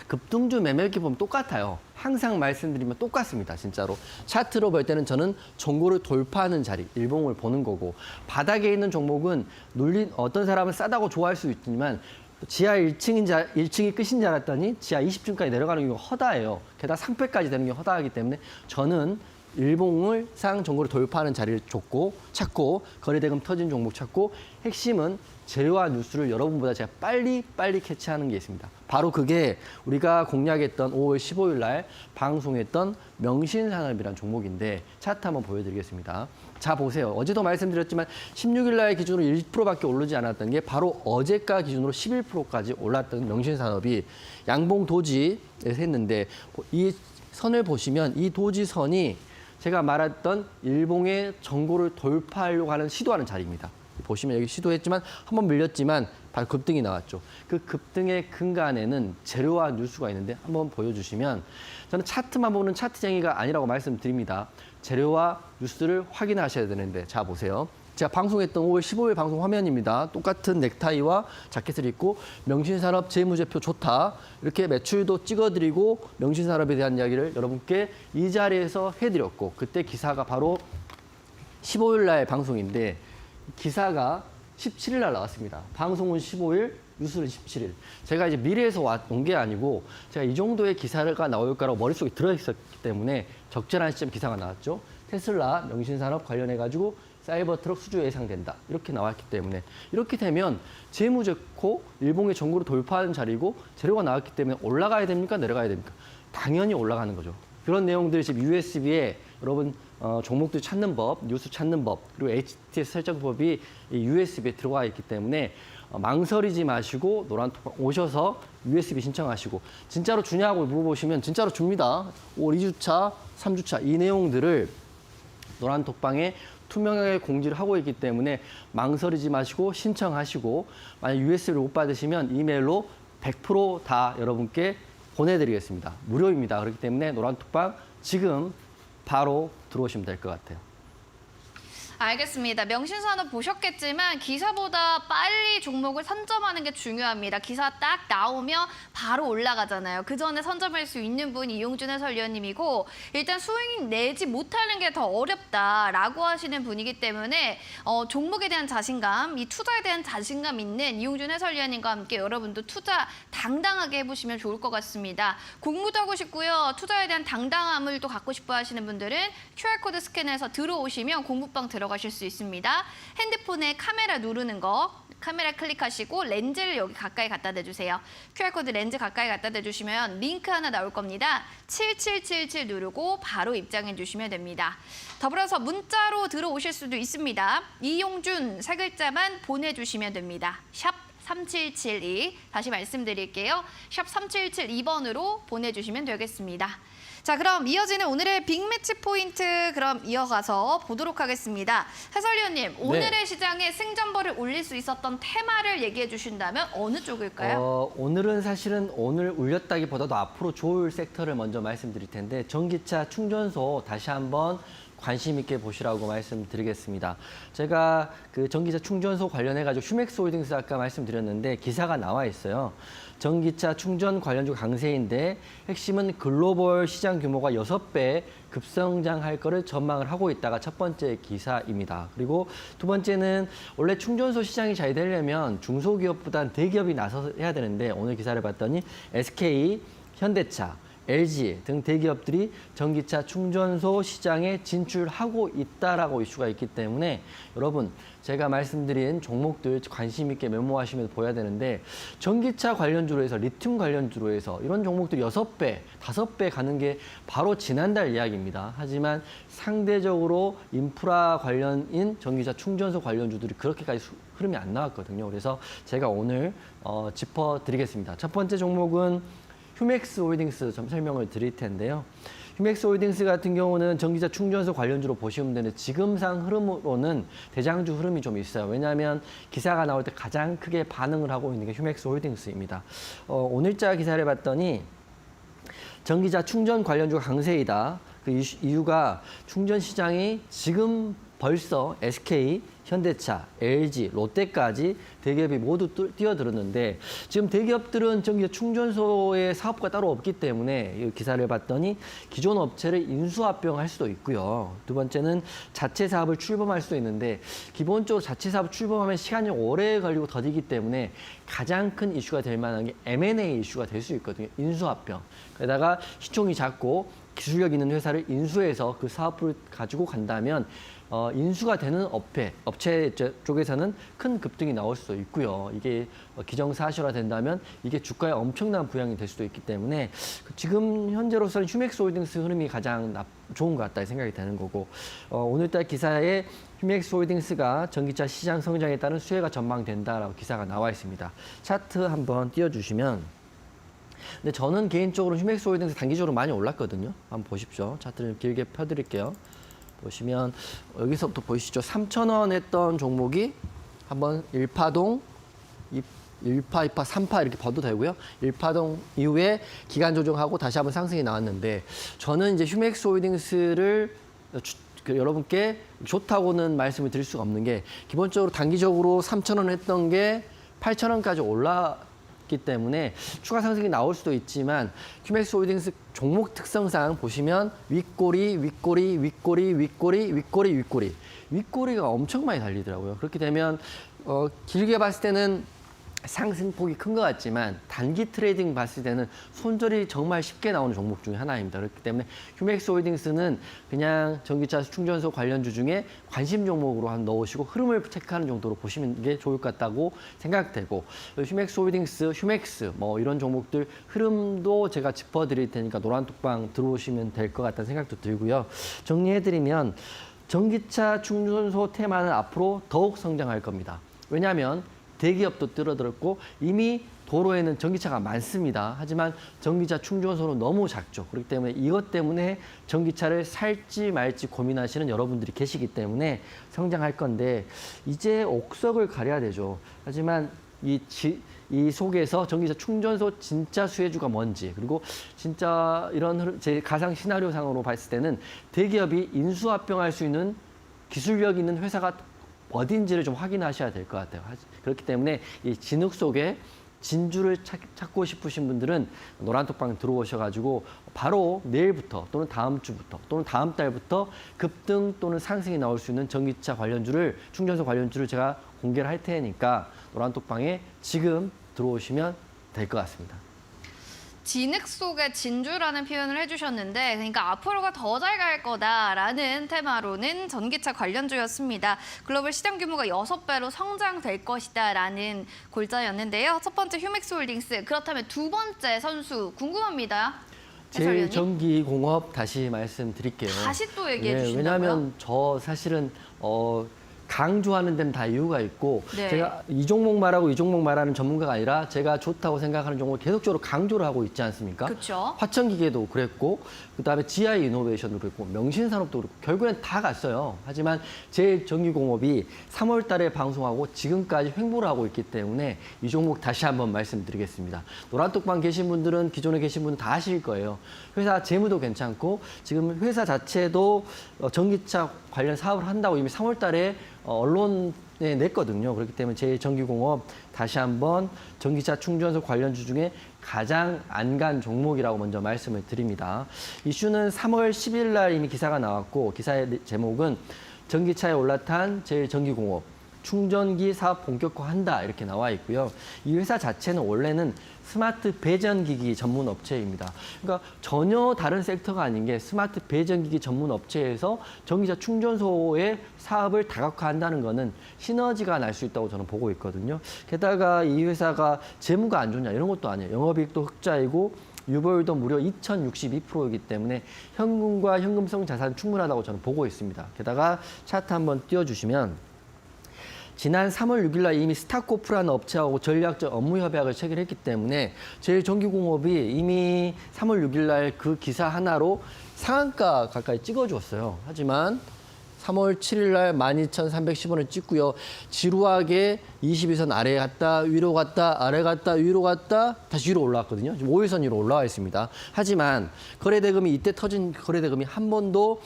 급등주 매매기 보면 똑같아요. 항상 말씀드리면 똑같습니다. 진짜로. 차트로 볼 때는 저는 종고를 돌파하는 자리, 일봉을 보는 거고 바닥에 있는 종목은 어떤 사람은 싸다고 좋아할 수 있지만 지하 1층이 끝인 줄 알았더니 지하 20층까지 내려가는 경우가 허다해요. 게다가 상패까지 되는 게 허다하기 때문에 저는 일봉을 상 종고를 돌파하는 자리를 찾고 거래대금 터진 종목 찾고 핵심은 재료와 뉴스를 여러분보다 제가 빨리 캐치하는 게 있습니다. 바로 그게 우리가 공략했던 5월 15일 날 방송했던 명신산업이라는 종목인데 차트 한번 보여드리겠습니다. 자 보세요. 어제도 말씀드렸지만 16일 날 기준으로 1%밖에 오르지 않았던 게 바로 어제가 기준으로 11%까지 올랐던 명신산업이 양봉 도지에서 했는데 이 선을 보시면 이 도지선이 제가 말했던 일봉의 정고를 돌파하려고 하는 시도하는 자리입니다. 보시면 여기 시도했지만 한번 밀렸지만 바로 급등이 나왔죠. 그 급등의 근간에는 재료와 뉴스가 있는데 한번 보여주시면 저는 차트만 보는 차트쟁이가 아니라고 말씀드립니다. 재료와 뉴스를 확인하셔야 되는데 자 보세요. 제가 방송했던 5월 15일 방송 화면입니다. 똑같은 넥타이와 자켓을 입고 명신산업 재무제표 좋다. 이렇게 매출도 찍어드리고 명신산업에 대한 이야기를 여러분께 이 자리에서 해드렸고 그때 기사가 바로 15일 날 방송인데 기사가 17일 날 나왔습니다. 방송은 15일, 뉴스는 17일. 제가 이제 미래에서 온 게 아니고 제가 이 정도의 기사가 나올 거라고 머릿속에 들어있었기 때문에 적절한 시점 기사가 나왔죠. 테슬라 명신산업 관련해가지고 사이버 트럭 수주 예상된다. 이렇게 나왔기 때문에 이렇게 되면 재무 좋고 일봉의 정고를 돌파하는 자리고 재료가 나왔기 때문에 올라가야 됩니까? 내려가야 됩니까? 당연히 올라가는 거죠. 그런 내용들이 지금 USB에 여러분 종목들 찾는 법, 뉴스 찾는 법, 그리고 HTS 설정법이 이 USB에 들어가 있기 때문에 망설이지 마시고 노란톡방 오셔서 USB 신청하시고 진짜로 주냐고 물어보시면 진짜로 줍니다. 5월 2주차, 3주차 이 내용들을 노란톡방에 투명하게 공지를 하고 있기 때문에 망설이지 마시고 신청하시고 만약 USB를 못 받으시면 이메일로 100% 여러분께 보내드리겠습니다. 무료입니다. 그렇기 때문에 노란톡방 지금 바로 들어오시면 될 것 같아요. 알겠습니다. 명신산업 보셨겠지만 기사보다 빨리 종목을 선점하는 게 중요합니다. 기사 딱 나오면 바로 올라가잖아요. 그 전에 선점할 수 있는 분이 이용준 해설위원님이고 일단 수익 내지 못하는 게 더 어렵다라고 하시는 분이기 때문에 종목에 대한 자신감, 이 투자에 대한 자신감 있는 이용준 해설위원님과 함께 여러분도 투자 당당하게 해보시면 좋을 것 같습니다. 공부도 하고 싶고요. 투자에 대한 당당함을 또 갖고 싶어 하시는 분들은 QR코드 스캔해서 들어오시면 공부방 들어가실 수 있습니다. 핸드폰에 카메라 누르는 거, 카메라 클릭하시고 렌즈를 여기 가까이 갖다 대주세요. QR코드 렌즈 가까이 갖다 대주시면 링크 하나 나올 겁니다. 7777 누르고 바로 입장해 주시면 됩니다. 더불어서 문자로 들어오실 수도 있습니다. 이용준 세 글자만 보내주시면 됩니다. 샵 3772 다시 말씀드릴게요. 샵 3772번으로 보내주시면 되겠습니다. 자, 그럼 이어지는 오늘의 빅매치 포인트 그럼 이어가서 보도록 하겠습니다. 해설위원님, 오늘의 시장에 승전보를 올릴 수 있었던 테마를 얘기해 주신다면 어느 쪽일까요? 오늘은 사실은 오늘 울렸다기보다도 앞으로 좋을 섹터를 먼저 말씀드릴 텐데 전기차 충전소 다시 한번 관심 있게 보시라고 말씀드리겠습니다. 제가 그 전기차 충전소 관련해가지고 휴맥스 홀딩스 아까 말씀드렸는데 기사가 나와 있어요. 전기차 충전 관련주 강세인데 핵심은 글로벌 시장 규모가 6배 급성장할 거를 전망을 하고 있다가 첫 번째 기사입니다. 그리고 두 번째는 원래 충전소 시장이 잘 되려면 중소기업보다는 대기업이 나서서 해야 되는데 오늘 기사를 봤더니 SK, 현대차, LG 등 대기업들이 전기차 충전소 시장에 진출하고 있다라고 이슈가 있기 때문에 여러분 제가 말씀드린 종목들 관심 있게 메모하시면서 보여야 되는데 전기차 관련주로 해서 리튬 관련주로 해서 이런 종목들이 6배, 5배 가는 게 바로 지난달 이야기입니다. 하지만 상대적으로 인프라 관련인 전기차 충전소 관련주들이 그렇게까지 흐름이 안 나왔거든요. 그래서 제가 오늘 짚어드리겠습니다. 첫 번째 종목은 휴맥스 홀딩스 좀 설명을 드릴 텐데요. 휴맥스 홀딩스 같은 경우는 전기차 충전소 관련주로 보시면 되는데 지금상 흐름으로는 대장주 흐름이 좀 있어요. 왜냐하면 기사가 나올 때 가장 크게 반응을 하고 있는 게 휴맥스 홀딩스입니다. 오늘자 기사를 봤더니 전기차 충전 관련주가 강세이다. 그 이유가 충전 시장이 지금 벌써 SK, 현대차, LG, 롯데까지 대기업이 모두 뛰어들었는데 지금 대기업들은 전기차 충전소의 사업가 따로 없기 때문에 이 기사를 봤더니 기존 업체를 인수합병할 수도 있고요. 두 번째는 자체 사업을 출범할 수도 있는데 기본적으로 자체 사업 출범하면 시간이 오래 걸리고 더디기 때문에 가장 큰 이슈가 될 만한 게 M&A 이슈가 될 수 있거든요. 인수합병. 게다가 시총이 작고 기술력 있는 회사를 인수해서 그 사업을 가지고 간다면 인수가 되는 업체 쪽에서는 큰 급등이 나올 수도 있고요. 이게 기정사실화 된다면 이게 주가에 엄청난 부양이 될 수도 있기 때문에 지금 현재로서는 휴맥스 홀딩스 흐름이 가장 좋은 것 같다 생각이 되는 거고 오늘날 기사에 휴맥스 홀딩스가 전기차 시장 성장에 따른 수혜가 전망된다라고 기사가 나와 있습니다. 차트 한번 띄워주시면 근데 저는 개인적으로 휴맥스 홀딩스 단기적으로 많이 올랐거든요. 한번 보십시오. 차트를 길게 펴드릴게요. 보시면 여기서부터 보이시죠? 3,000원 했던 종목이 한번 1파동, 1파, 2파, 3파 이렇게 봐도 되고요. 1파동 이후에 기간 조정하고 다시 한번 상승이 나왔는데 저는 이제 휴맥스 홀딩스를 여러분께 좋다고는 말씀을 드릴 수가 없는 게 기본적으로 단기적으로 3,000원 했던 게 8,000원까지 올랐기 때문에 추가 상승이 나올 수도 있지만 휴맥스 홀딩스 종목 특성상 보시면 윗꼬리가 엄청 많이 달리더라고요. 그렇게 되면 길게 봤을 때는 상승폭이 큰 것 같지만 단기 트레이딩 봤을 때는 손절이 정말 쉽게 나오는 종목 중에 하나입니다. 그렇기 때문에 휴맥스 홀딩스는 그냥 전기차 충전소 관련주 중에 관심 종목으로 한 넣으시고 흐름을 체크하는 정도로 보시는 게 좋을 것 같다고 생각되고 휴맥스 홀딩스, 휴맥스 뭐 이런 종목들 흐름도 제가 짚어드릴 테니까 노란톡방 들어오시면 될 것 같다는 생각도 들고요. 정리해드리면 전기차 충전소 테마는 앞으로 더욱 성장할 겁니다. 왜냐하면 대기업도 뛰어들었고 이미 도로에는 전기차가 많습니다. 하지만 전기차 충전소는 너무 작죠. 그렇기 때문에 이것 때문에 전기차를 살지 말지 고민하시는 여러분들이 계시기 때문에 성장할 건데 이제 옥석을 가려야 되죠. 하지만 이 속에서 전기차 충전소 진짜 수혜주가 뭔지 그리고 진짜 이런 제 가상 시나리오상으로 봤을 때는 대기업이 인수합병할 수 있는 기술력 있는 회사가 어딘지를 좀 확인하셔야 될 것 같아요. 그렇기 때문에 이 진흙 속에 진주를 찾고 싶으신 분들은 노란톡방 들어오셔가지고 바로 내일부터 또는 다음 주부터 또는 다음 달부터 급등 또는 상승이 나올 수 있는 전기차 관련주를 충전소 관련주를 제가 공개를 할 테니까 노란톡방에 지금 들어오시면 될 것 같습니다. 진흙 속에 진주라는 표현을 해주셨는데 그러니까 앞으로가 더 잘 갈 거다라는 테마로는 전기차 관련주였습니다. 글로벌 시장 규모가 6배로 성장될 것이다라는 골자였는데요. 첫 번째 휴맥스 홀딩스, 그렇다면 두 번째 선수 궁금합니다. 제일전기공업 다시 말씀드릴게요. 다시 또 얘기해 주신다고요? 왜냐하면 저 사실은 강조하는 데는 다 이유가 있고 네. 제가 이 종목 말하고 이 종목 말하는 전문가가 아니라 제가 좋다고 생각하는 종목을 계속적으로 강조를 하고 있지 않습니까? 그렇죠. 화천기계도 그랬고 그다음에 GI 이노베이션도 그랬고 명신산업도 그렇고 결국엔 다 갔어요. 하지만 제일전기공업이 3월 달에 방송하고 지금까지 횡보를 하고 있기 때문에 이 종목 다시 한번 말씀드리겠습니다. 노란톡방 계신 분들은 기존에 계신 분은 다 아실 거예요. 회사 재무도 괜찮고 지금 회사 자체도 전기차 관련 사업을 한다고 이미 3월 달에 언론에 냈거든요. 그렇기 때문에 제일전기공업 다시 한번 전기차 충전소 관련주 중에 가장 안 간 종목이라고 먼저 말씀을 드립니다. 이슈는 3월 10일 날 이미 기사가 나왔고 기사의 제목은 전기차에 올라탄 제일전기공업 충전기 사업 본격화한다 이렇게 나와 있고요. 이 회사 자체는 원래는 스마트 배전기기 전문 업체입니다. 그러니까 전혀 다른 섹터가 아닌 게 스마트 배전기기 전문 업체에서 전기차 충전소의 사업을 다각화한다는 거는 시너지가 날 수 있다고 저는 보고 있거든요. 게다가 이 회사가 재무가 안 좋냐 이런 것도 아니에요. 영업이익도 흑자이고 유보율도 무려 2062%이기 때문에 현금과 현금성 자산 충분하다고 저는 보고 있습니다. 게다가 차트 한번 띄워주시면 지난 3월 6일 날 이미 스타코프라는 업체하고 전략적 업무 협약을 체결했기 때문에 제일전기공업이 이미 3월 6일 날 그 기사 하나로 상한가 가까이 찍어주었어요. 하지만 3월 7일 날 12,310원을 찍고요. 지루하게 22선 아래 갔다 위로 갔다 아래 갔다 위로 갔다 다시 위로 올라왔거든요. 지금 5일선 위로 올라와 있습니다. 하지만 거래대금이 이때 터진 거래대금이 한 번도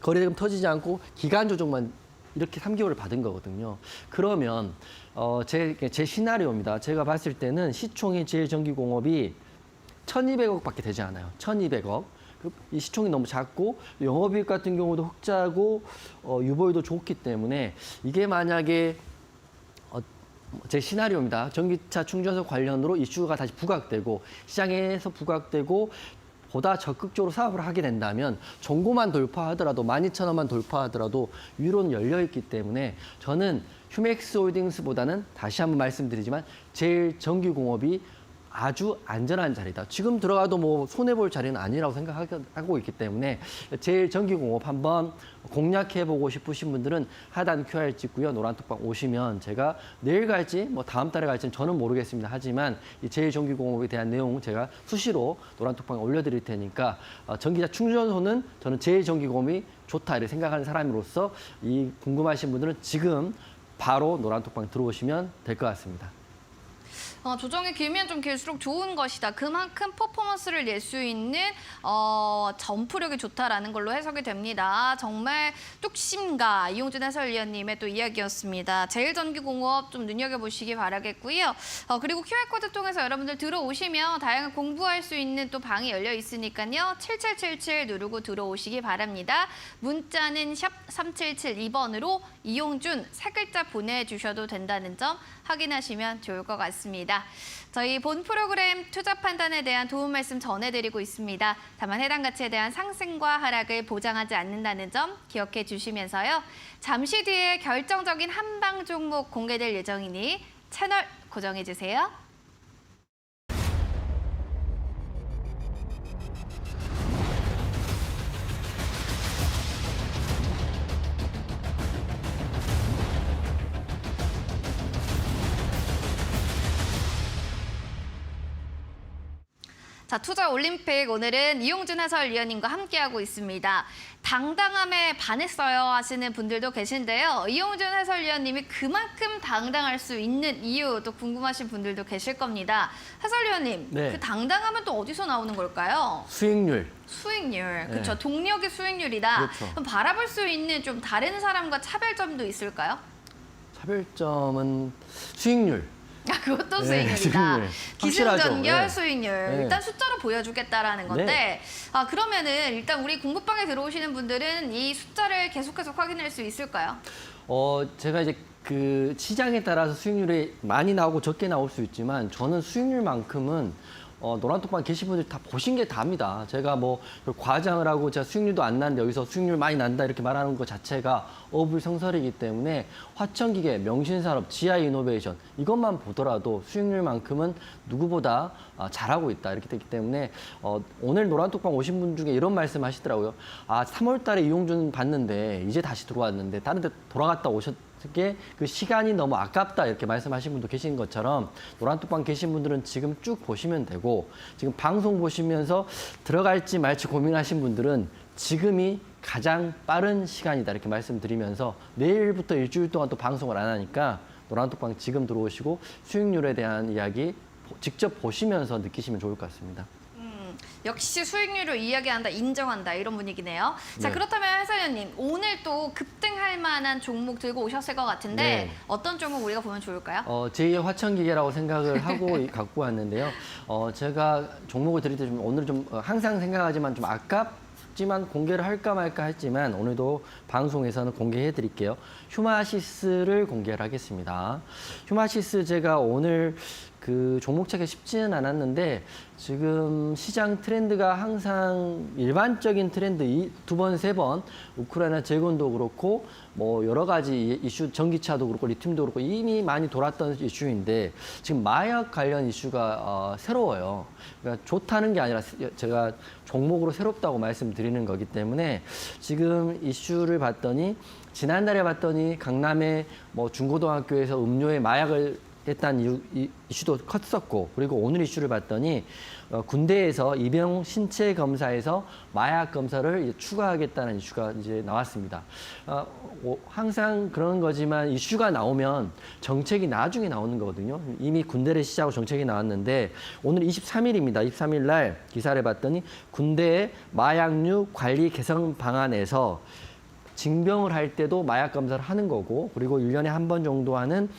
거래대금 터지지 않고 기간 조정만 이렇게 3개월을 받은 거거든요. 그러면 제 시나리오입니다. 제가 봤을 때는 시총이 제일전기공업이 1,200억밖에 되지 않아요. 1,200억. 이 시총이 너무 작고 영업이익 같은 경우도 흑자고 유보율도 좋기 때문에 이게 만약에 제 시나리오입니다. 전기차 충전소 관련으로 이슈가 다시 부각되고 시장에서 부각되고 보다 적극적으로 사업을 하게 된다면 종고만 돌파하더라도 12,000원만 돌파하더라도 위로는 열려있기 때문에 저는 휴맥스홀딩스보다는 다시 한번 말씀드리지만 제일전기공업이 아주 안전한 자리다. 지금 들어가도 뭐 손해볼 자리는 아니라고 생각하고 있기 때문에 제일전기공업 한번 공략해보고 싶으신 분들은 하단 QR 찍고요. 노란톡방 오시면 제가 내일 갈지 뭐 다음 달에 갈지는 저는 모르겠습니다. 하지만 이 제일전기공업에 대한 내용 제가 수시로 노란톡방에 올려드릴 테니까 전기차 충전소는 저는 제일전기공업이 좋다 이렇게 생각하는 사람으로서 이 궁금하신 분들은 지금 바로 노란톡방 들어오시면 될 것 같습니다. 조정이 길면 좀 길수록 좋은 것이다. 그만큼 퍼포먼스를 낼 수 있는 점프력이 좋다라는 걸로 해석이 됩니다. 정말 뚝심가 이용준 해설위원님의 또 이야기였습니다. 제일전기공업 좀 눈여겨보시기 바라겠고요. 그리고 QR코드 통해서 여러분들 들어오시면 다양한 공부할 수 있는 또 방이 열려 있으니까요. 7777 누르고 들어오시기 바랍니다. 문자는 샵 3772번으로 이용준 세 글자 보내주셔도 된다는 점 확인하시면 좋을 것 같습니다. 저희 본 프로그램 투자 판단에 대한 도움 말씀 전해드리고 있습니다. 다만 해당 가치에 대한 상승과 하락을 보장하지 않는다는 점 기억해 주시면서요. 잠시 뒤에 결정적인 한방 종목 공개될 예정이니 채널 고정해 주세요. 자, 투자 올림픽 오늘은 이용준 해설위원님과 함께하고 있습니다. 당당함에 반했어요 하시는 분들도 계신데요. 이용준 해설위원님이 그만큼 당당할 수 있는 이유 또 궁금하신 분들도 계실 겁니다. 해설위원님, 네. 그 당당함은 또 어디서 나오는 걸까요? 수익률. 수익률, 그렇죠. 네. 동력이 수익률이다. 그렇죠. 그럼 바라볼 수 있는 좀 다른 사람과 차별점도 있을까요? 차별점은 수익률. 그것도 네, 수익률이다. 수익률. 기승전결 확실하죠. 수익률. 네. 일단 숫자로 보여주겠다라는 건데 네. 그러면은 일단 우리 공부방에 들어오시는 분들은 이 숫자를 계속해서 확인할 수 있을까요? 제가 이제 그 시장에 따라서 수익률이 많이 나오고 적게 나올 수 있지만 저는 수익률만큼은 노란톡방 계신 분들 다 보신 게 답니다. 제가 뭐 과장을 하고 제가 수익률도 안 나는데 여기서 수익률 많이 난다 이렇게 말하는 것 자체가 어불성설이기 때문에 화천기계, 명신산업, GI 이노베이션 이것만 보더라도 수익률만큼은 누구보다 잘하고 있다 이렇게 되기 때문에 오늘 노란톡방 오신 분 중에 이런 말씀 하시더라고요. 3월 달에 이용준 봤는데 이제 다시 들어왔는데 다른 데 돌아갔다 그 시간이 너무 아깝다 이렇게 말씀하신 분도 계신 것처럼 노란톡방 계신 분들은 지금 쭉 보시면 되고 지금 방송 보시면서 들어갈지 말지 고민하신 분들은 지금이 가장 빠른 시간이다 이렇게 말씀드리면서 내일부터 일주일 동안 또 방송을 안 하니까 노란톡방 지금 들어오시고 수익률에 대한 이야기 직접 보시면서 느끼시면 좋을 것 같습니다. 역시 수익률을 이야기한다, 인정한다 이런 분위기네요. 자, 네. 그렇다면 해설위원님 오늘 또 급등할 만한 종목 들고 오셨을 것 같은데 네. 어떤 종목 우리가 보면 좋을까요? 제2의 화천기계라고 생각을 하고 갖고 왔는데요. 제가 종목을 드릴 때 좀 오늘 좀 항상 생각하지만 좀 아깝지만 공개를 할까 말까 했지만 오늘도 방송에서는 공개해 드릴게요. 휴마시스를 공개를 하겠습니다. 휴마시스 제가 오늘 그 종목 찾기 쉽지는 않았는데 지금 시장 트렌드가 항상 일반적인 트렌드 두 번, 세 번 우크라이나 재건도 그렇고 뭐 여러 가지 이슈 전기차도 그렇고 리튬도 그렇고 이미 많이 돌았던 이슈인데 지금 마약 관련 이슈가 새로워요. 그러니까 좋다는 게 아니라 제가 종목으로 새롭다고 말씀드리는 거기 때문에 지금 이슈를 봤더니 지난달에 봤더니 강남의 뭐 중고등학교에서 음료에 마약을 했다는 이슈도 컸었고 그리고 오늘 이슈를 봤더니 군대에서 입영 신체 검사에서 마약 검사를 이제 추가하겠다는 이슈가 이제 나왔습니다. 항상 그런 거지만 이슈가 나오면 정책이 나중에 나오는 거거든요. 이미 군대를 시작하고 정책이 나왔는데 오늘 23일입니다. 23일 날 기사를 봤더니 군대의 마약류 관리 개선 방안에서 징병을 할 때도 마약 검사를 하는 거고 그리고 1년에 한 번 정도 하는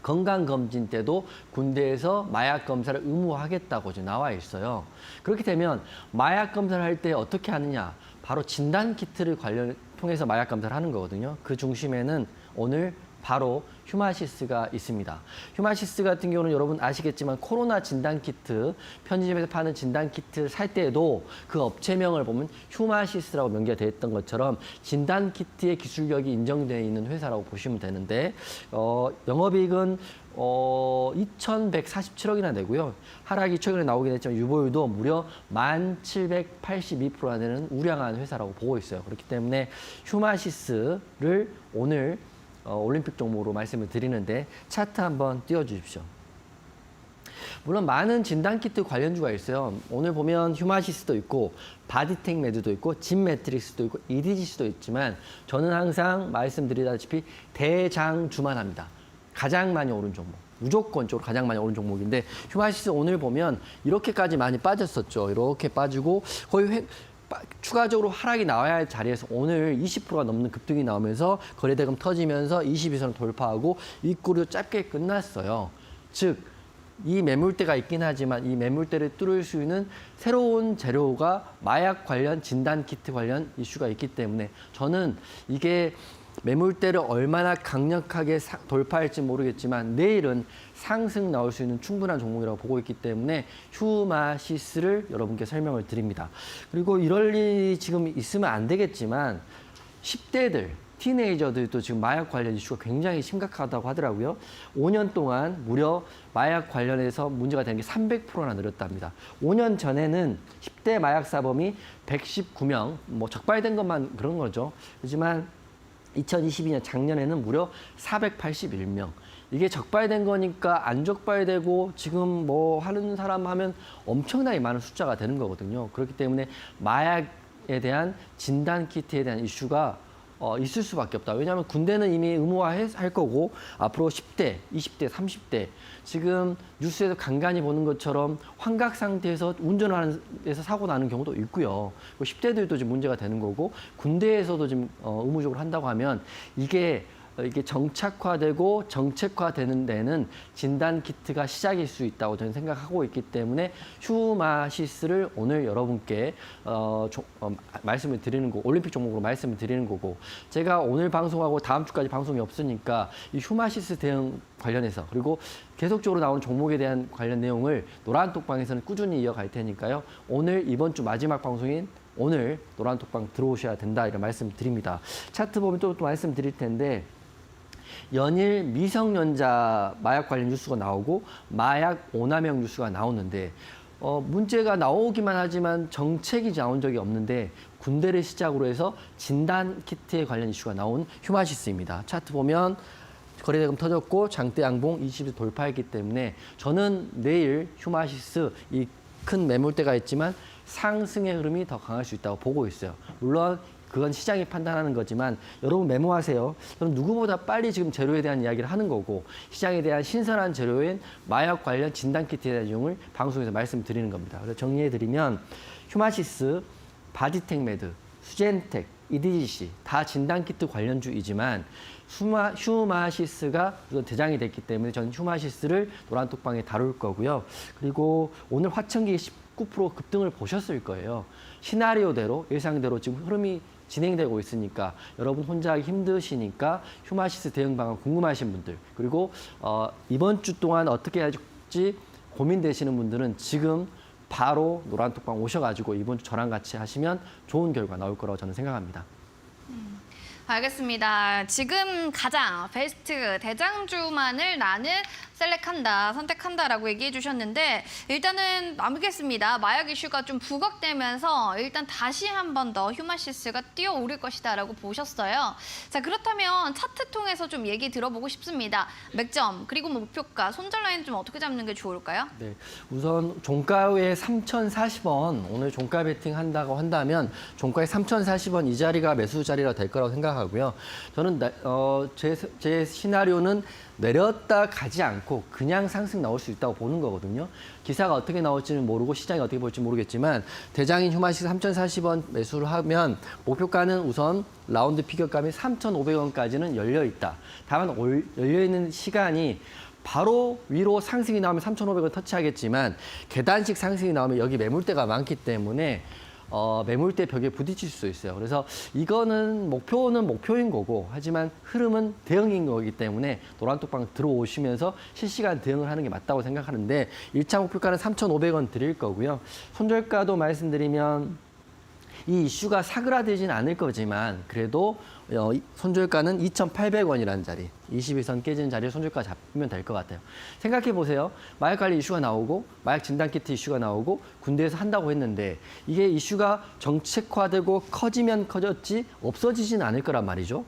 건강검진 때도 군대에서 마약 검사를 의무화하겠다고 지금 나와 있어요. 그렇게 되면 마약 검사를 할 때 어떻게 하느냐? 바로 진단키트를 통해서 마약 검사를 하는 거거든요. 그 중심에는 오늘 바로 휴마시스가 있습니다. 휴마시스 같은 경우는 여러분 아시겠지만 코로나 진단키트, 편의점에서 파는 진단키트 살 때에도 그 업체명을 보면 휴마시스라고 명기가 되어 있던 것처럼 진단키트의 기술력이 인정되어 있는 회사라고 보시면 되는데 영업이익은 2,147억이나 되고요. 하락이 최근에 나오긴 했지만 유보율도 무려 1,782%나 되는 우량한 회사라고 보고 있어요. 그렇기 때문에 휴마시스를 오늘 올림픽 종목으로 말씀을 드리는데 차트 한번 띄워주십시오. 물론 많은 진단키트 관련주가 있어요. 오늘 보면 휴마시스도 있고 바디텍 매드도 있고 진매트릭스도 있고 EDGC도 있지만 저는 항상 말씀드리다시피 대장주만 합니다. 가장 많이 오른 종목. 무조건적으로 가장 많이 오른 종목인데 휴마시스 오늘 보면 이렇게까지 많이 빠졌었죠. 이렇게 빠지고 거의 추가적으로 하락이 나와야 할 자리에서 오늘 20%가 넘는 급등이 나오면서 거래대금 터지면서 22선을 돌파하고 윗꼬리도 짧게 끝났어요. 즉, 이 매물대가 있긴 하지만 이 매물대를 뚫을 수 있는 새로운 재료가 마약 관련 진단키트 관련 이슈가 있기 때문에 저는 이게 매물대를 얼마나 강력하게 돌파할지 모르겠지만 내일은 상승 나올 수 있는 충분한 종목이라고 보고 있기 때문에 휴마시스를 여러분께 설명을 드립니다. 그리고 이럴 일이 지금 있으면 안 되겠지만 10대들, 티네이저들도 지금 마약 관련 이슈가 굉장히 심각하다고 하더라고요. 5년 동안 무려 마약 관련해서 문제가 된 게 300%나 늘었답니다. 5년 전에는 10대 마약 사범이 119명, 뭐 적발된 것만 그런 거죠. 하지만 2022년 작년에는 무려 481명. 이게 적발된 거니까 안 적발되고 지금 뭐 하는 사람 하면 엄청나게 많은 숫자가 되는 거거든요. 그렇기 때문에 마약에 대한 진단키트에 대한 이슈가 있을 수밖에 없다. 왜냐하면 군대는 이미 의무화할 거고 앞으로 10대, 20대, 30대 지금 뉴스에서 간간히 보는 것처럼 환각 상태에서 운전하는 데서 사고 나는 경우도 있고요. 10대들도 지금 문제가 되는 거고 군대에서도 지금 의무적으로 한다고 하면 이게 정착화되고 정책화되는 데는 진단키트가 시작일 수 있다고 저는 생각하고 있기 때문에 휴마시스를 오늘 여러분께 말씀을 드리는 거고 올림픽 종목으로 말씀을 드리는 거고 제가 오늘 방송하고 다음 주까지 방송이 없으니까 이 휴마시스 대응 관련해서 그리고 계속적으로 나오는 종목에 대한 관련 내용을 노란톡방에서는 꾸준히 이어갈 테니까요. 오늘 이번 주 마지막 방송인 오늘 노란톡방 들어오셔야 된다 이런 말씀 드립니다. 차트 보면 또 말씀 드릴 텐데 연일 미성년자 마약 관련 뉴스가 나오고 마약 오남용 뉴스가 나오는데 문제가 나오기만 하지만 정책이 나온 적이 없는데 군대를 시작으로 해서 진단 키트에 관련 이슈가 나온 휴마시스입니다. 차트 보면 거래대금 터졌고 장대 양봉 20일 돌파했기 때문에 저는 내일 휴마시스 이 큰 매물대가 있지만 상승의 흐름이 더 강할 수 있다고 보고 있어요. 물론 그건 시장이 판단하는 거지만 여러분 메모하세요. 저는 누구보다 빨리 지금 재료에 대한 이야기를 하는 거고 시장에 대한 신선한 재료인 마약 관련 진단키트에 대한 내용을 방송에서 말씀드리는 겁니다. 그래서 정리해드리면 휴마시스, 바디텍메드, 수젠텍, EDGC 다 진단키트 관련주이지만 휴마시스가 대장이 됐기 때문에 저는 휴마시스를 노란톡방에 다룰 거고요. 그리고 오늘 화천기 19% 급등을 보셨을 거예요. 시나리오대로 예상대로 지금 흐름이 진행되고 있으니까 여러분 혼자 하기 힘드시니까 휴마시스 대응 방안 궁금하신 분들 그리고 이번 주 동안 어떻게 할지 고민되시는 분들은 지금 바로 노란톡방 오셔가지고 이번 주 저랑 같이 하시면 좋은 결과 나올 거라고 저는 생각합니다. 알겠습니다. 지금 가장 베스트 대장주만을 나는 셀렉한다, 선택한다라고 얘기해 주셨는데 일단은 알겠습니다. 마약 이슈가 좀 부각되면서 일단 다시 한 번 더 휴마시스가 뛰어오를 것이다라고 보셨어요. 자, 그렇다면 차트 통해서 좀 얘기 들어보고 싶습니다. 맥점 그리고 목표가, 손절 라인 좀 어떻게 잡는 게 좋을까요? 네, 우선 종가에 3,040원 오늘 종가 베팅 한다고 한다면 종가에 3,040원 이 자리가 매수 자리가 될 거라고 생각하고요. 저는 제 시나리오는 내렸다 가지 않고 그냥 상승 나올 수 있다고 보는 거거든요. 기사가 어떻게 나올지는 모르고 시장이 어떻게 볼지 모르겠지만 대장인 휴마시스 3,040원 매수를 하면 목표가는 우선 라운드 피겨감이 3,500원까지는 열려 있다. 다만 열려 있는 시간이 바로 위로 상승이 나오면 3,500원 터치하겠지만 계단식 상승이 나오면 여기 매물대가 많기 때문에 매물대 벽에 부딪힐 수 있어요. 그래서 이거는 목표는 목표인 거고 하지만 흐름은 대응인 거기 때문에 노란톡방 들어오시면서 실시간 대응을 하는 게 맞다고 생각하는데 1차 목표가는 3,500원 드릴 거고요. 손절가도 말씀드리면 이 이슈가 사그라들진 않을 거지만 그래도 손절가는 2,800원이라는 자리, 21선 깨지는 자리에 손절가 잡으면 될 것 같아요. 생각해 보세요. 마약 관리 이슈가 나오고 마약 진단키트 이슈가 나오고 군대에서 한다고 했는데 이게 이슈가 정책화되고 커지면 커졌지 없어지진 않을 거란 말이죠.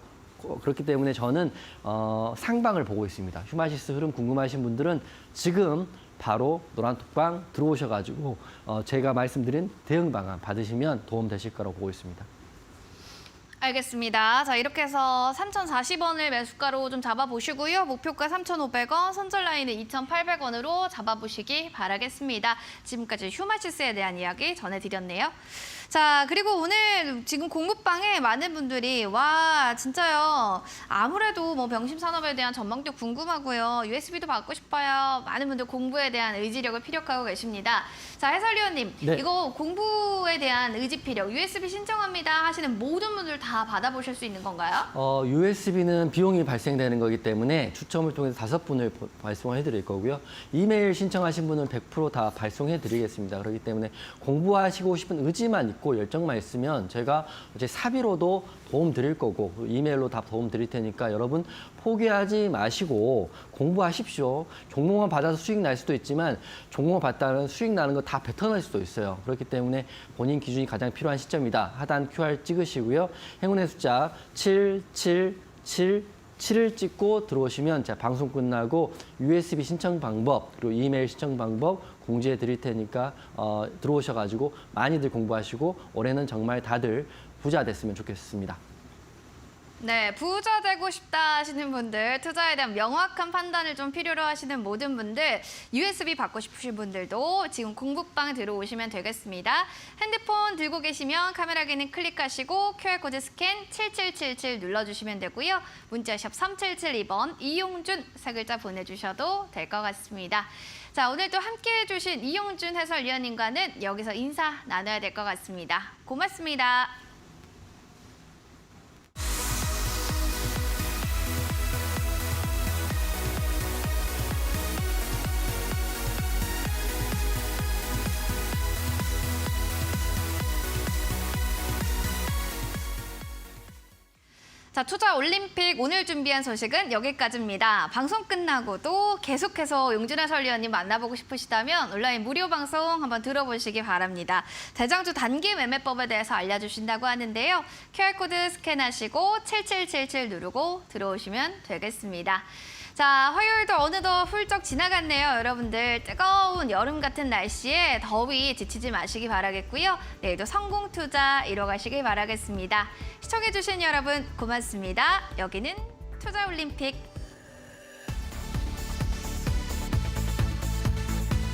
그렇기 때문에 저는 상방을 보고 있습니다. 휴마시스 흐름 궁금하신 분들은 지금 바로 노란톡방 들어오셔가지고 제가 말씀드린 대응 방안 받으시면 도움 되실 거라고 보고 있습니다. 알겠습니다. 자, 이렇게 해서 3,040원을 매수가로 좀 잡아보시고요. 목표가 3,500원, 손절 라인은 2,800원으로 잡아보시기 바라겠습니다. 지금까지 휴마시스에 대한 이야기 전해드렸네요. 자, 그리고 오늘 지금 공부방에 많은 분들이 와 진짜요. 아무래도 뭐 병심 산업에 대한 전망도 궁금하고요. USB도 받고 싶어요. 많은 분들 공부에 대한 의지력을 피력하고 계십니다. 자, 해설위원님, 네. 이거 공부에 대한 의지 피력, USB 신청합니다 하시는 모든 분들 다 받아보실 수 있는 건가요? USB는 비용이 발생되는 거기 때문에 추첨을 통해서 5분을 발송해 드릴 거고요. 이메일 신청하신 분은 100% 다 발송해 드리겠습니다. 그렇기 때문에 공부하시고 싶은 의지만 있고 열정만 있으면 제가 이제 사비로도 도움 드릴 거고 이메일로 다 도움 드릴 테니까 여러분 포기하지 마시고 공부하십시오. 종목만 받아서 수익 날 수도 있지만 종목만 받다는 수익 나는 거 다 뱉어낼 수도 있어요. 그렇기 때문에 본인 기준이 가장 필요한 시점이다. 하단 QR 찍으시고요. 행운의 숫자 777을 찍고 들어오시면 제가 방송 끝나고 USB 신청 방법 그리고 이메일 신청 방법 공지해 드릴 테니까 들어오셔가지고 많이들 공부하시고 올해는 정말 다들 부자 됐으면 좋겠습니다. 네, 부자 되고 싶다 하시는 분들, 투자에 대한 명확한 판단을 좀 필요로 하시는 모든 분들, USB 받고 싶으신 분들도 지금 공부방에 들어오시면 되겠습니다. 핸드폰 들고 계시면 카메라 기능 클릭하시고 QR코드 스캔 7777 눌러주시면 되고요. 문자샵 3772번 이용준 세 글자 보내주셔도 될 것 같습니다. 자, 오늘 또 함께해 주신 이용준 해설위원님과는 여기서 인사 나눠야 될 것 같습니다. 고맙습니다. 자, 투자 올림픽 오늘 준비한 소식은 여기까지입니다. 방송 끝나고도 계속해서 용준 해설위원님 만나보고 싶으시다면 온라인 무료 방송 한번 들어보시기 바랍니다. 대장주 단기 매매법에 대해서 알려주신다고 하는데요. QR코드 스캔하시고 7777 누르고 들어오시면 되겠습니다. 자, 화요일도 어느덧 훌쩍 지나갔네요. 여러분들 뜨거운 여름 같은 날씨에 더위 지치지 마시기 바라겠고요. 내일도 성공 투자 이뤄가시길 바라겠습니다. 시청해주신 여러분 고맙습니다. 여기는 투자올림픽